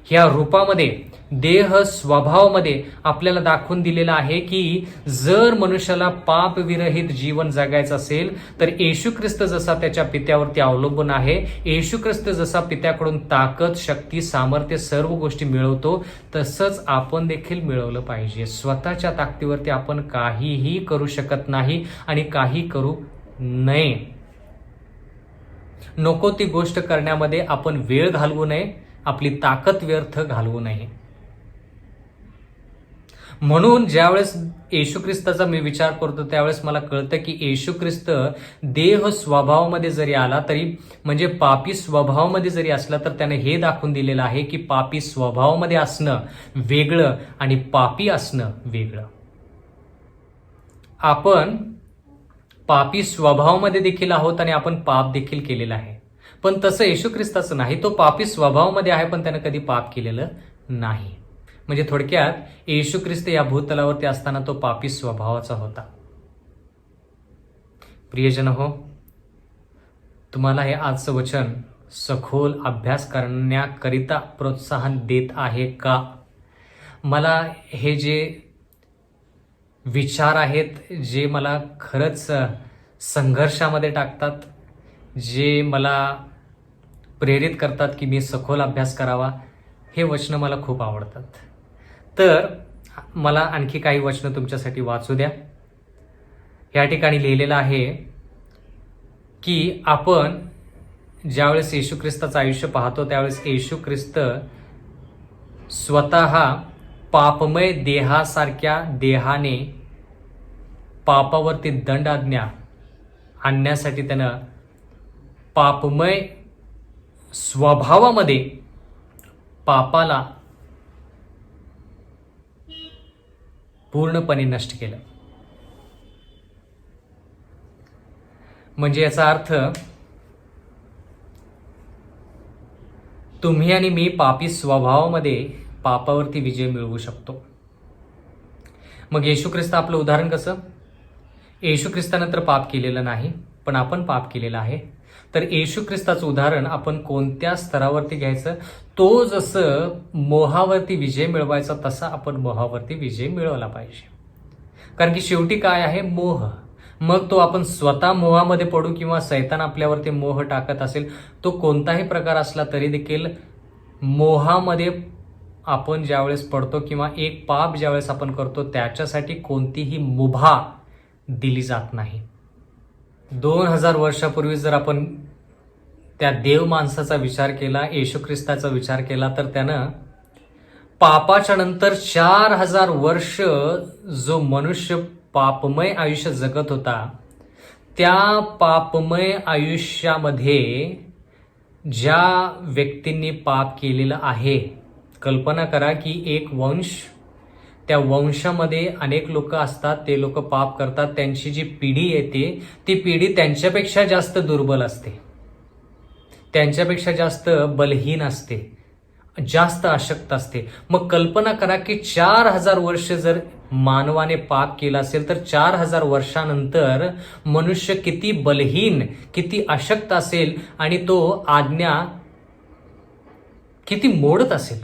ह्या रूपामध्ये, देह स्वभावामध्ये आपल्याला दाखवून दिलेला आहे की जर मनुष्याला पाप विरहित जीवन जगायचं असेल तर येशू ख्रिस्त जसा त्याच्या पित्यावरती अवलंबून आहे, येशू ख्रिस्त जसा पित्याकडून ताकद, शक्ती, सामर्थ्य सर्व गोष्टी मिळवतो तसंच आपण देखील मिळवलं पाहिजे. स्वतःच्या ताकदीवरती आपण काहीही करू शकत नाही आणि काही करू नये. नको ती गोष्ट करण्यामध्ये आपण वेळ घालवू नये, आपली ताकद व्यर्थ घालवू नये. म्हणून ज्यावेळेस येशू ख्रिस्ताचा मी विचार करतो त्यावेळेस मला कळतं की येशू ख्रिस्त देह स्वभावामध्ये जरी आला तरी, म्हणजे पापी स्वभावामध्ये जरी असला तर त्याने हे दाखवून दिलेलं आहे की पापी स्वभावामध्ये असणं वेगळं आणि पापी असणं वेगळं. आपण पापी स्वभावामध्ये देखील आहोत आणि आपण पाप देखील केलेलं आहे. पण तसं येशू ख्रिस्ताचं नाही. तो पापी स्वभावामध्ये आहे पण त्यानं कधी पाप केलेलं नाही. म्हणजे थोडक्यात येशू ख्रिस्त या भूतलावरती असताना तो पापी स्वभावाचा होता. प्रियजन हो, तुम्हाला हे आजचं वचन सखोल अभ्यास करण्याकरिता प्रोत्साहन देत आहे का? मला हे जे विचार आहेत जे मला खरंच संघर्षामध्ये टाकतात, जे मला प्रेरित करतात की मी सखोल अभ्यास करावा, हे वचनं मला खूप आवडतात. तर मला आणखी काही वचनं तुमच्यासाठी वाचू द्या. या ठिकाणी लिहिलेलं आहे की आपण ज्यावेळेस येशू ख्रिस्ताचं आयुष्य पाहतो त्यावेळेस येशू ख्रिस्त स्वतः पापमय देहासारख्या देहाने पापावरती दंड आज्ञा आणण्यासाठी त्यानं पापमय स्वभावामध्ये पापाला पूर्णपणे नष्ट केलं. म्हणजे याचा अर्थ तुम्ही आणि मी पापी स्वभावामध्ये पापावरती विजय मिळवू शकतो. मग येशू ख्रिस्त आपलं उदाहरण कसं? येशू ख्रिस्तानं तर पाप केलेलं नाही, पण आपण पाप केलेलं आहे. तर येशू ख्रिस्ताचं उदाहरण आपण कोणत्या स्तरावरती घ्यायचं? तो जसं मोहावरती विजय मिळवायचा तसा आपण मोहावरती विजय मिळवला पाहिजे. कारण की शेवटी काय आहे? मोह. मग तो आपण स्वतः मोहामध्ये पडू किंवा सैतान आपल्यावरती मोह टाकत असेल, तो कोणताही प्रकार असला तरी देखील मोहामध्ये आपण ज्यावेळेस पडतो किंवा एक पाप ज्यावेळेस आपण करतो त्याच्यासाठी कोणतीही मुभा दिली जात नाही. 2000 वर्षापूर्वी जर आपण त्या देव माणसाचा विचार केला, येशू ख्रिस्ताचा विचार केला, तर त्यानं पापाच्या नंतर 4000 वर्ष जो मनुष्य पापमय आयुष्य जगत होता, त्या पापमय आयुष्यामध्ये ज्या व्यक्तींनी पाप केलेलं आहे, कल्पना करा की एक वंश, त्या वंशामध्ये अनेक लोक असतात, ते लोक पाप करतात, त्यांची जी पिढी येते ती पिढी त्यांच्यापेक्षा जास्त दुर्बल असते, त्यांच्यापेक्षा जास्त बलहीन असते, जास्त अशक्त असते. मग कल्पना करा की 4000 वर्ष जर मानवाने पाप केला असेल तर 4000 वर्षानंतर मनुष्य किती बलहीन, किती अशक्त असेल आणि तो आज्ञा किती मोडत असेल.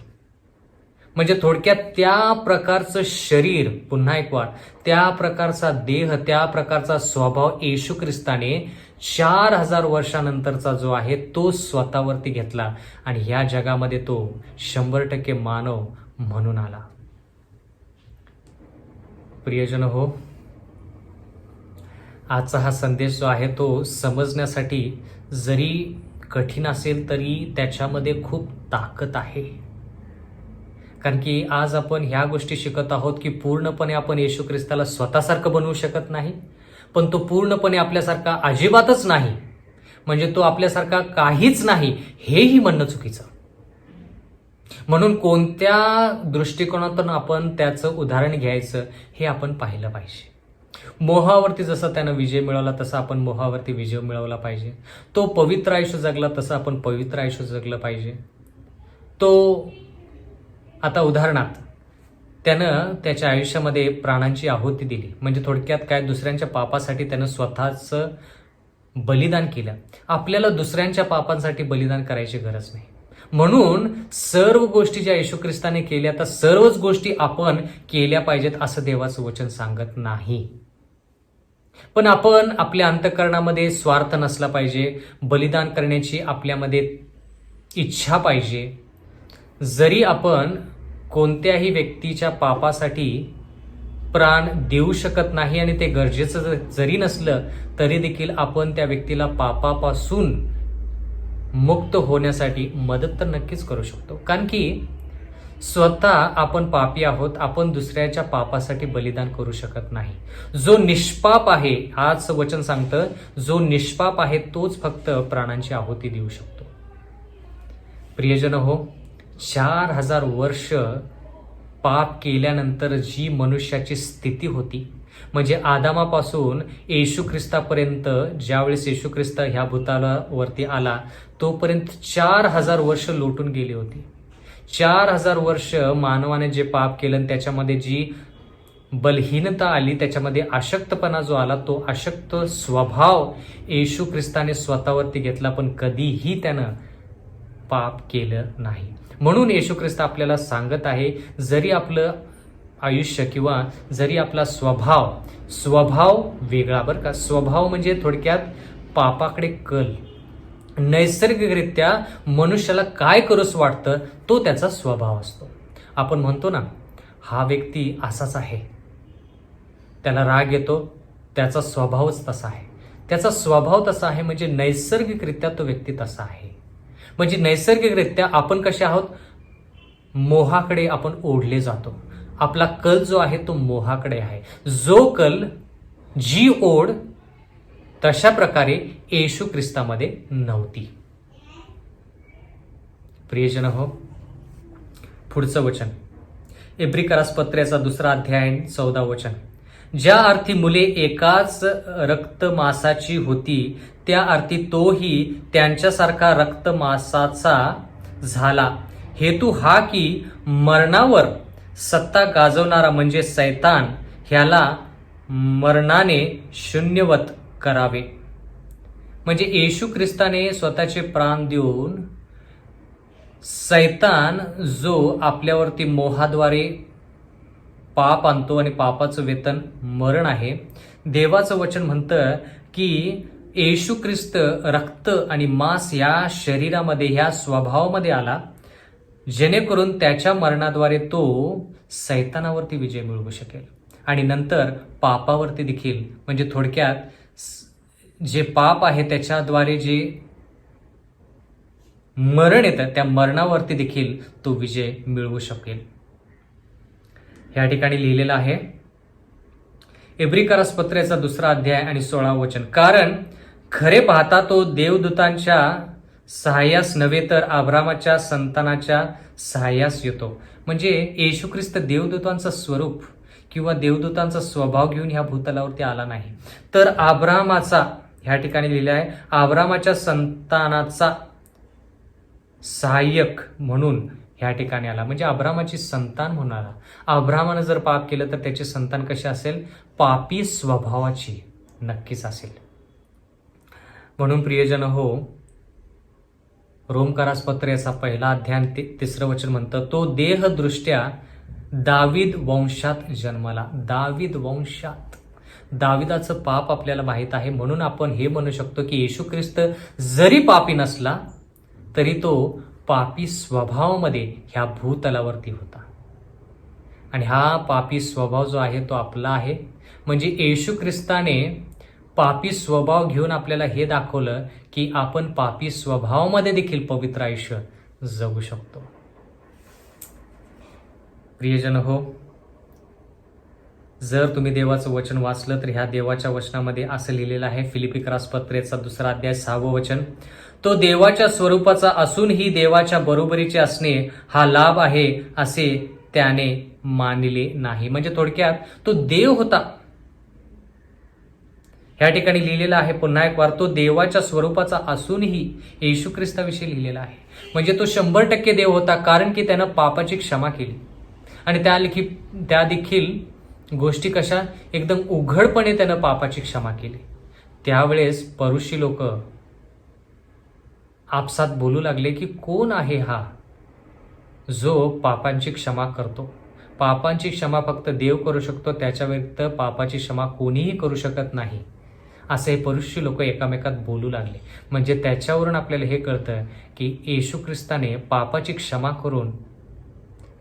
म्हणजे थोडक्यात त्या प्रकारचं शरीर, पुन्हा एक वार, त्या प्रकारचा देह, त्या प्रकारचा स्वभाव येशू ख्रिस्ताने 4000 वर्षानंतरचा जो आहे तो स्वतःवरती घेतला आणि ह्या जगामध्ये तो 100% मानव म्हणून आला. प्रियजन हो, आजचा हा संदेश जो आहे तो समजण्यासाठी जरी कठीण असेल तरी त्याच्यामध्ये खूप ताकद आहे. कारण की आज आपण ह्या गोष्टी शिकत आहोत की पूर्णपणे आपण येशू ख्रिस्ताला स्वतःसारखं बनवू शकत नाही, पण तो पूर्णपणे आपल्यासारखा अजिबातच नाही, म्हणजे तो आपल्यासारखा काहीच नाही हेही म्हणणं चुकीचं. म्हणून कोणत्या दृष्टिकोनातून आपण त्याचं उदाहरण घ्यायचं हे आपण पाहिलं पाहिजे. मोहावरती जसं त्यानं विजय मिळवला तसा आपण मोहावरती विजय मिळवला पाहिजे. तो पवित्र आयुष्य जगला तसं आपण पवित्र आयुष्य जगलं पाहिजे. तो आता उदाहरणार्थ त्यानं त्याच्या आयुष्यामध्ये प्राणांची आहुती दिली, म्हणजे थोडक्यात काय, दुसऱ्यांच्या पापासाठी त्यानं स्वतःचं बलिदान केलं. आपल्याला दुसऱ्यांच्या पापांसाठी बलिदान करायची गरज नाही. म्हणून सर्व गोष्टी ज्या येशू ख्रिस्ताने केल्या त्या सर्वच गोष्टी आपण केल्या पाहिजेत असं देवाचं वचन सांगत नाही. पण आपण आपल्या अंतःकरणामध्ये स्वार्थ नसला पाहिजे, बलिदान करण्याची आपल्यामध्ये इच्छा पाहिजे. जरी आपण कोणत्याही व्यक्तीच्या पापासाठी प्राण देऊ शकत नाही आणि ते गरजेचं जरी नसलं तरी देखील आपण त्या व्यक्तीला पापापासून मुक्त होण्यासाठी मदत तर नक्कीच करू शकतो. कारण की स्वतः आपण पापी आहोत, आपण दुसऱ्याच्या पापासाठी बलिदान करू शकत नाही. जो निष्पाप आहे, आज वचन सांगतं, जो निष्पाप आहे तोच फक्त प्राणांची आहुती देऊ शकतो. प्रियजन हो, 4000 वर्ष पाप केल्यानंतर जी मनुष्याची स्थिती होती, म्हणजे आदामापासून येशू ख्रिस्तापर्यंत, ज्यावेळेस येशू ख्रिस्त ह्या भूतलावरती आला तोपर्यंत 4000 वर्ष लोटून गेली होती. 4000 वर्ष मानवाने जे पाप केलं त्याच्यामध्ये जी बलहीनता आली, त्याच्यामध्ये अशक्तपणा जो आला, तो अशक्त स्वभाव येशू ख्रिस्ताने स्वतःवरती घेतला, पण कधीही त्यानं पाप केलं नाही. म्हणून येशू ख्रिस्त आपल्याला सांगत आहे, जरी आपलं आयुष्य किंवा जरी आपला स्वभाव वेगळा, बरं का, स्वभाव म्हणजे थोडक्यात पापाकडे कल, नैसर्गिकरित्या मनुष्याला काय करूच वाटतं तो त्याचा स्वभाव असतो. आपण म्हणतो ना, हा व्यक्ती असाच आहे, त्याला राग येतो, त्याचा स्वभावच तसा आहे, त्याचा स्वभाव तसा आहे, म्हणजे नैसर्गिकरित्या तो व्यक्ती तसा आहे. म्हणजे नैसर्गिकरित्या आपण कसे आहोत, मोहाकडे आपण ओढले जातो. आपला कल जो आहे तो मोहाकडे आहे. जो कल, जी ओढ तशा प्रकारे येशू ख्रिस्तामध्ये नव्हती. प्रियजन हो, पुढचं वचन इब्रिकरास पत्र्याचा 2 अध्याय 14 वचन. ज्या अर्थी मुले एकाच रक्तमासाची होती, त्या अर्थी तोही त्यांच्यासारखा रक्तमासाचा झाला. हेतू हा की मरणावर सत्ता गाजवणारा म्हणजे सैतान ह्याला मरणाने शून्यवत करावे. म्हणजे येशू ख्रिस्ताने स्वतःचे प्राण देऊन सैतान जो आपल्यावरती मोहाद्वारे पाप आणतो आणि पापाचं वेतन मरण आहे, देवाचं वचन म्हणतं की येशू ख्रिस्त रक्त आणि मांस या शरीरामध्ये, ह्या स्वभावामध्ये आला, जेणेकरून त्याच्या मरणाद्वारे तो सैतानावरती विजय मिळवू शकेल आणि नंतर पापावरती देखील, म्हणजे थोडक्यात जे पाप आहे त्याच्याद्वारे जे मरण येतं त्या मरणावरती देखील तो विजय मिळवू शकेल. या ठिकाणी लिहिलेलं आहे इब्रिकरास पत्र्याचा 2 अध्याय आणि 16 वचन. कारण खरे पाहता तो देवदूतांच्या सहाय्यास नव्हे तर अब्रामाच्या संतानाच्या सहाय्यास येतो. म्हणजे येशू ख्रिस्त देवदूतांचं स्वरूप किंवा देवदूतांचा स्वभाव घेऊन ह्या भूतलावरती आला नाही, तर अब्रामाचा, ह्या ठिकाणी लिहिलं आहे, अब्रामाच्या संतानाचा सहाय्यक म्हणून ह्या ठिकाणी आला. म्हणजे अब्रामाची संतान म्हणून आला. अब्रामानं जर पाप केलं तर त्याची संतान कशी असेल, पापी स्वभावाची नक्कीच असेल. म्हणून प्रियजन हो, रोमकारास पत्र्याचा 1 अध्याय 3 वचन म्हणतं, तो देहदृष्ट्या दावीद वंशात जन्मला. दावीद वंशात, दाविदाचं पाप आपल्याला माहीत आहे, म्हणून आपण हे म्हणू शकतो की येशू ख्रिस्त जरी पापी नसला तरी तो पापी स्वभावामध्ये ह्या भूतलावरती होता. आणि हा पापी स्वभाव जो आहे तो आपला आहे. म्हणजे येशू ख्रिस्ताने पापी स्वभाव घेऊन आपल्याला हे दाखवलं की आपण पापी स्वभावामध्ये देखील पवित्र आयुष्य जगू शकतो. प्रियजन हो, जर तुम्ही देवाचं वचन वाचलं तर ह्या देवाच्या वचनामध्ये असं लिहिलेलं आहे, फिलिपिकरास पत्रेचा 2 अध्याय 6 वचन. तो देवाच्या स्वरूपाचा असूनही देवाच्या बरोबरीचे असणे हा लाभ आहे असे त्याने मानले नाही. म्हणजे थोडक्यात तो देव होता. ह्या ठिकाणी लिहिलेला आहे पुन्हा एक वार, तो देवाच्या स्वरूपाचा असूनही, येशू ख्रिस्ताविषयी लिहिलेला आहे. म्हणजे तो 100% देव होता, कारण की त्यानं पापाची क्षमा केली. आणि त्या देखील गोष्टी कशा, एकदम उघडपणे त्यानं पापाची क्षमा केली. त्यावेळेस परुषी लोक आपसात बोलू लागले की कोण आहे हा जो पापांची क्षमा करतो. पापांची क्षमा फक्त देव करू शकतो, त्याच्या व्यतिरिक्त पापाची क्षमा कोणीही करू शकत नाही, असे परुषी लोक एकामेकात बोलू लागले. म्हणजे त्याच्यावरून आपल्याला हे कळतं की येशू ख्रिस्ताने पापाची क्षमा करून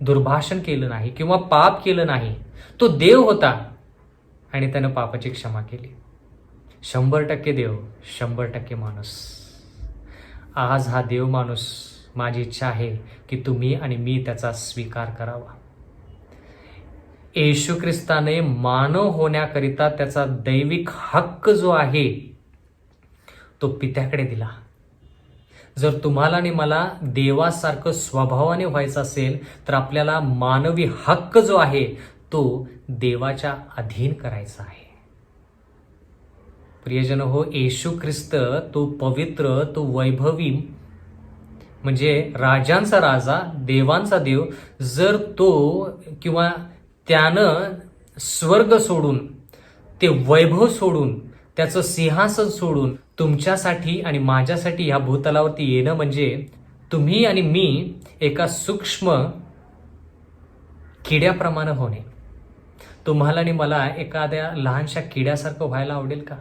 दुर्भाषण केलं नाही किंवा पाप केलं नाही. तो देव होता आणि त्यानं पापाची क्षमा केली. 100% देव, 100% माणूस. आज हा देव माणूस, माझी इच्छा आहे की तुम्ही आणि मी त्याचा स्वीकार करावा. येशू ख्रिस्ताने मानव होण्याकरिता त्याचा दैविक हक्क जो आहे तो पित्याकडे दिला. जर तुम्हाला आणि मला देवासारखं स्वभावाने व्हायचं असेल तर आपल्याला मानवी हक्क जो आहे तो देवाच्या अधीन करायचा आहे. प्रियजन हो, येशू ख्रिस्त तो पवित्र, तो वैभवी, म्हणजे राजांचा राजा, देवांचा देव, जर तो किंवा त्यानं स्वर्ग सोडून, ते वैभव सोडून, त्याचं सिंहासन सोडून तुमच्यासाठी आणि माझ्यासाठी ह्या भूतलावरती येणं म्हणजे तुम्ही आणि मी एका सूक्ष्म किड्याप्रमाणे होणे. तुम्हाला आणि मला एखाद्या लहानशा किड्यासारखं व्हायला आवडेल का?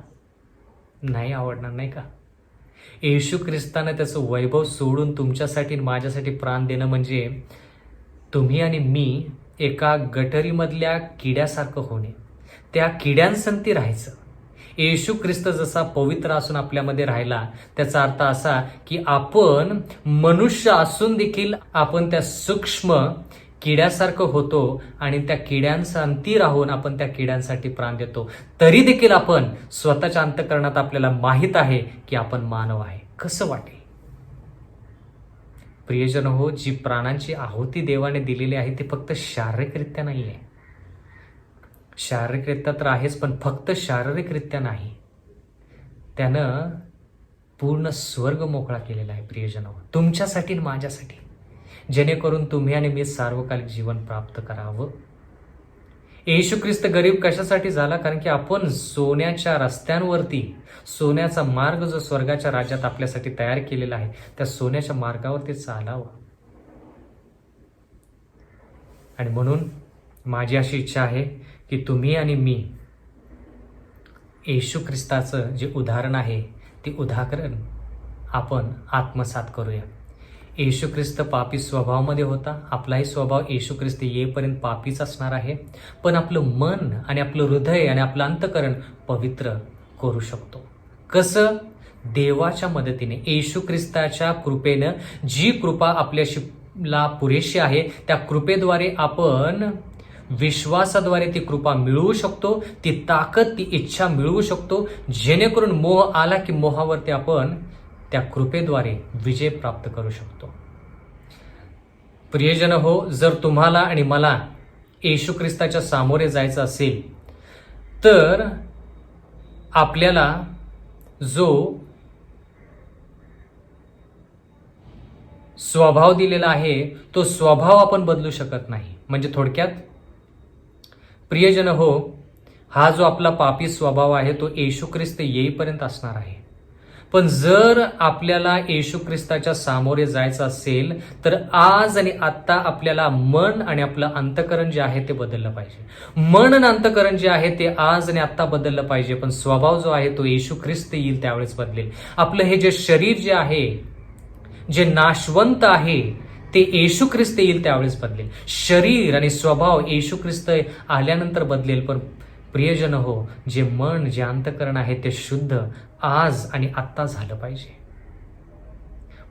नाही आवडणार, नाही का? येशू ख्रिस्तानं त्याचं वैभव सोडून तुमच्यासाठी आणि माझ्यासाठी प्राण देणं म्हणजे तुम्ही आणि मी एका गटरीमधल्या किड्यासारखं होणे, त्या किड्यांसंगती राहायचं. येशू ख्रिस्त जसा पवित्र असून आपल्यामध्ये राहिला, त्याचा अर्थ असा की आपण मनुष्य असून देखील आपण त्या सूक्ष्म किड्यासारखं होतो आणि त्या किड्यांसंगती राहून आपण त्या किड्यांसाठी प्राण देतो. तरी देखील आपण स्वतःच्या अंतःकरणात आपल्याला माहीत आहे की आपण मानव आहे. कसं वाटेल? प्रियजन हो, जी प्राणांची आहुती देवाने दिलेली आहे ती फक्त शारीरिकरित्या नाही आहे. शारीरिकरित्या तर आहेच, पण फक्त शारीरिकरित्या नाही. त्यानं पूर्ण स्वर्ग मोकळा केलेला आहे प्रियजन हो, तुमच्यासाठी आणि माझ्यासाठी, जेणेकरून तुम्ही आणि मी सार्वकालिक जीवन प्राप्त करावं. येशू ख्रिस्त गरीब कशासाठी झाला? कारण की आपण सोन्याच्या रस्त्यांवरती, सोन्याचा मार्ग जो स्वर्गाच्या राज्यात आपल्यासाठी तयार केलेला आहे, त्या सोन्याच्या मार्गावरती चालावं. आणि म्हणून माझी अशी इच्छा आहे की तुम्ही आणि मी येशू ख्रिस्ताचं जे उदाहरण आहे ते उदाहरण आपण आत्मसात करूया. येशू ख्रिस्त पापी स्वभावामध्ये होता. आपलाही स्वभाव येशू ख्रिस्त येईपर्यंत पापीच असणार आहे, पण आपलं मन आणि आपलं हृदय आणि आपलं अंतःकरण पवित्र करू शकतो. कसं? देवाच्या मदतीने, येशू ख्रिस्ताच्या कृपेनं. जी कृपा आपल्याशी पुरेशी आहे, त्या कृपेद्वारे आपण विश्वासाद्वारे ती कृपा मिळवू शकतो, ती ताकद, ती इच्छा मिळवू शकतो, जेणेकरून मोह आला की मोहावरती आपण त्या कृपेद्वारे विजय प्राप्त करू शकतो. प्रियजन हो, जर तुम्हाला आणि मला येशू ख्रिस्ताच्या सामोरे जायचं असेल तर आपल्याला जो स्वभाव दिलेला आहे तो स्वभाव आपण बदलू शकत नाही. म्हणजे थोडक्यात प्रियजन हो, हा जो आपला पापी स्वभाव आहे तो येशू ख्रिस्त येईपर्यंत असणार आहे. पण जर आपल्याला येशू ख्रिस्ताच्या सामोरे जायचं असेल तर आज आणि आत्ता आपल्याला मन आणि आपलं अंतःकरण जे आहे ते बदललं पाहिजे. मन आणि अंतःकरण जे आहे ते आज आणि आत्ता बदललं पाहिजे, पण स्वभाव जो आहे तो येशू ख्रिस्त येईल त्यावेळेस बदलेल. आपलं हे जे शरीर जे आहे, जे नाशवंत आहे, ते येशू ख्रिस्त येईल त्यावेळेस बदलेल. शरीर आणि स्वभाव येशू ख्रिस्त आल्यानंतर बदलेल, पण प्रियजन हो, जे मन, जे अंतःकरण आहे ते शुद्ध आज आणि आत्ता झालं पाहिजे.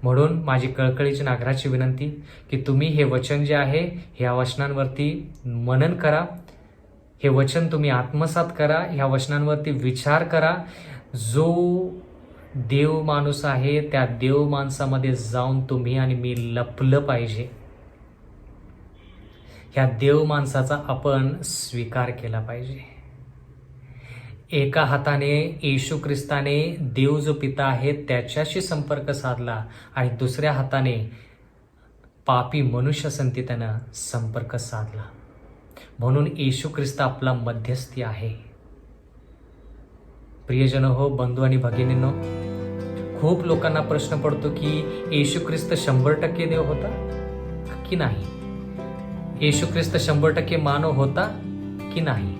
म्हणून माझी कळकळीची नागराची विनंती की तुम्ही हे वचन जे आहे ह्या वचनांवरती मनन करा, हे वचन तुम्ही आत्मसात करा, ह्या वचनांवरती विचार करा. जो देव माणूस आहे त्या देव माणसामध्ये जाऊन तुम्ही आणि मी लपलं पाहिजे. ह्या देव माणसाचा आपण स्वीकार केला पाहिजे. एका हाताने येशू ख्रिस्ताने देव जो पिता आहे त्याच्याशी संपर्क साधला आणि दुसऱ्या हाताने पापी मनुष्य संती त्यानं संपर्क साधला. म्हणून येशू ख्रिस्त आपला मध्यस्थी आहे. प्रियजन हो, बंधू आणि भगिनींनो, खूप लोकांना प्रश्न पडतो की येशू ख्रिस्त 100% देव होता की नाही? येशू ख्रिस्त 100% मानव होता की नाही?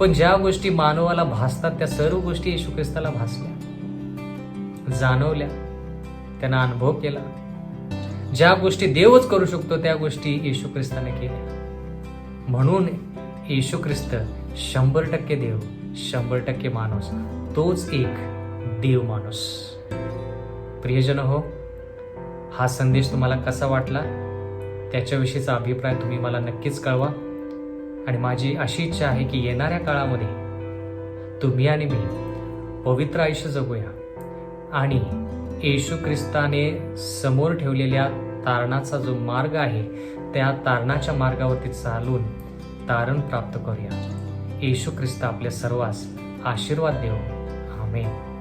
पण ज्या गोष्टी मानवाला भासतात त्या सर्व गोष्टी येशू ख्रिस्ताला भासल्या, जाणवल्या, त्यांना अनुभव केला. ज्या गोष्टी देवच करू शकतो त्या गोष्टी येशू ख्रिस्ताने केल्या. म्हणून येशू ख्रिस्त 100% देव, 100% माणूस, तोच एक देव माणूस. प्रियजन हो, हा संदेश तुम्हाला कसा वाटला त्याच्याविषयीचा अभिप्राय तुम्ही मला नक्कीच कळवा. आणि माझी अशी इच्छा आहे की येणाऱ्या काळामध्ये तुम्ही आणि मी पवित्र आयुष्य जगूया आणि येशू ख्रिस्ताने समोर ठेवलेल्या तारणाचा जो मार्ग आहे त्या तारणाच्या मार्गावरती चालून तारण प्राप्त करूया. येशू ख्रिस्त आपल्या सर्वांस आशीर्वाद देव. आमेन.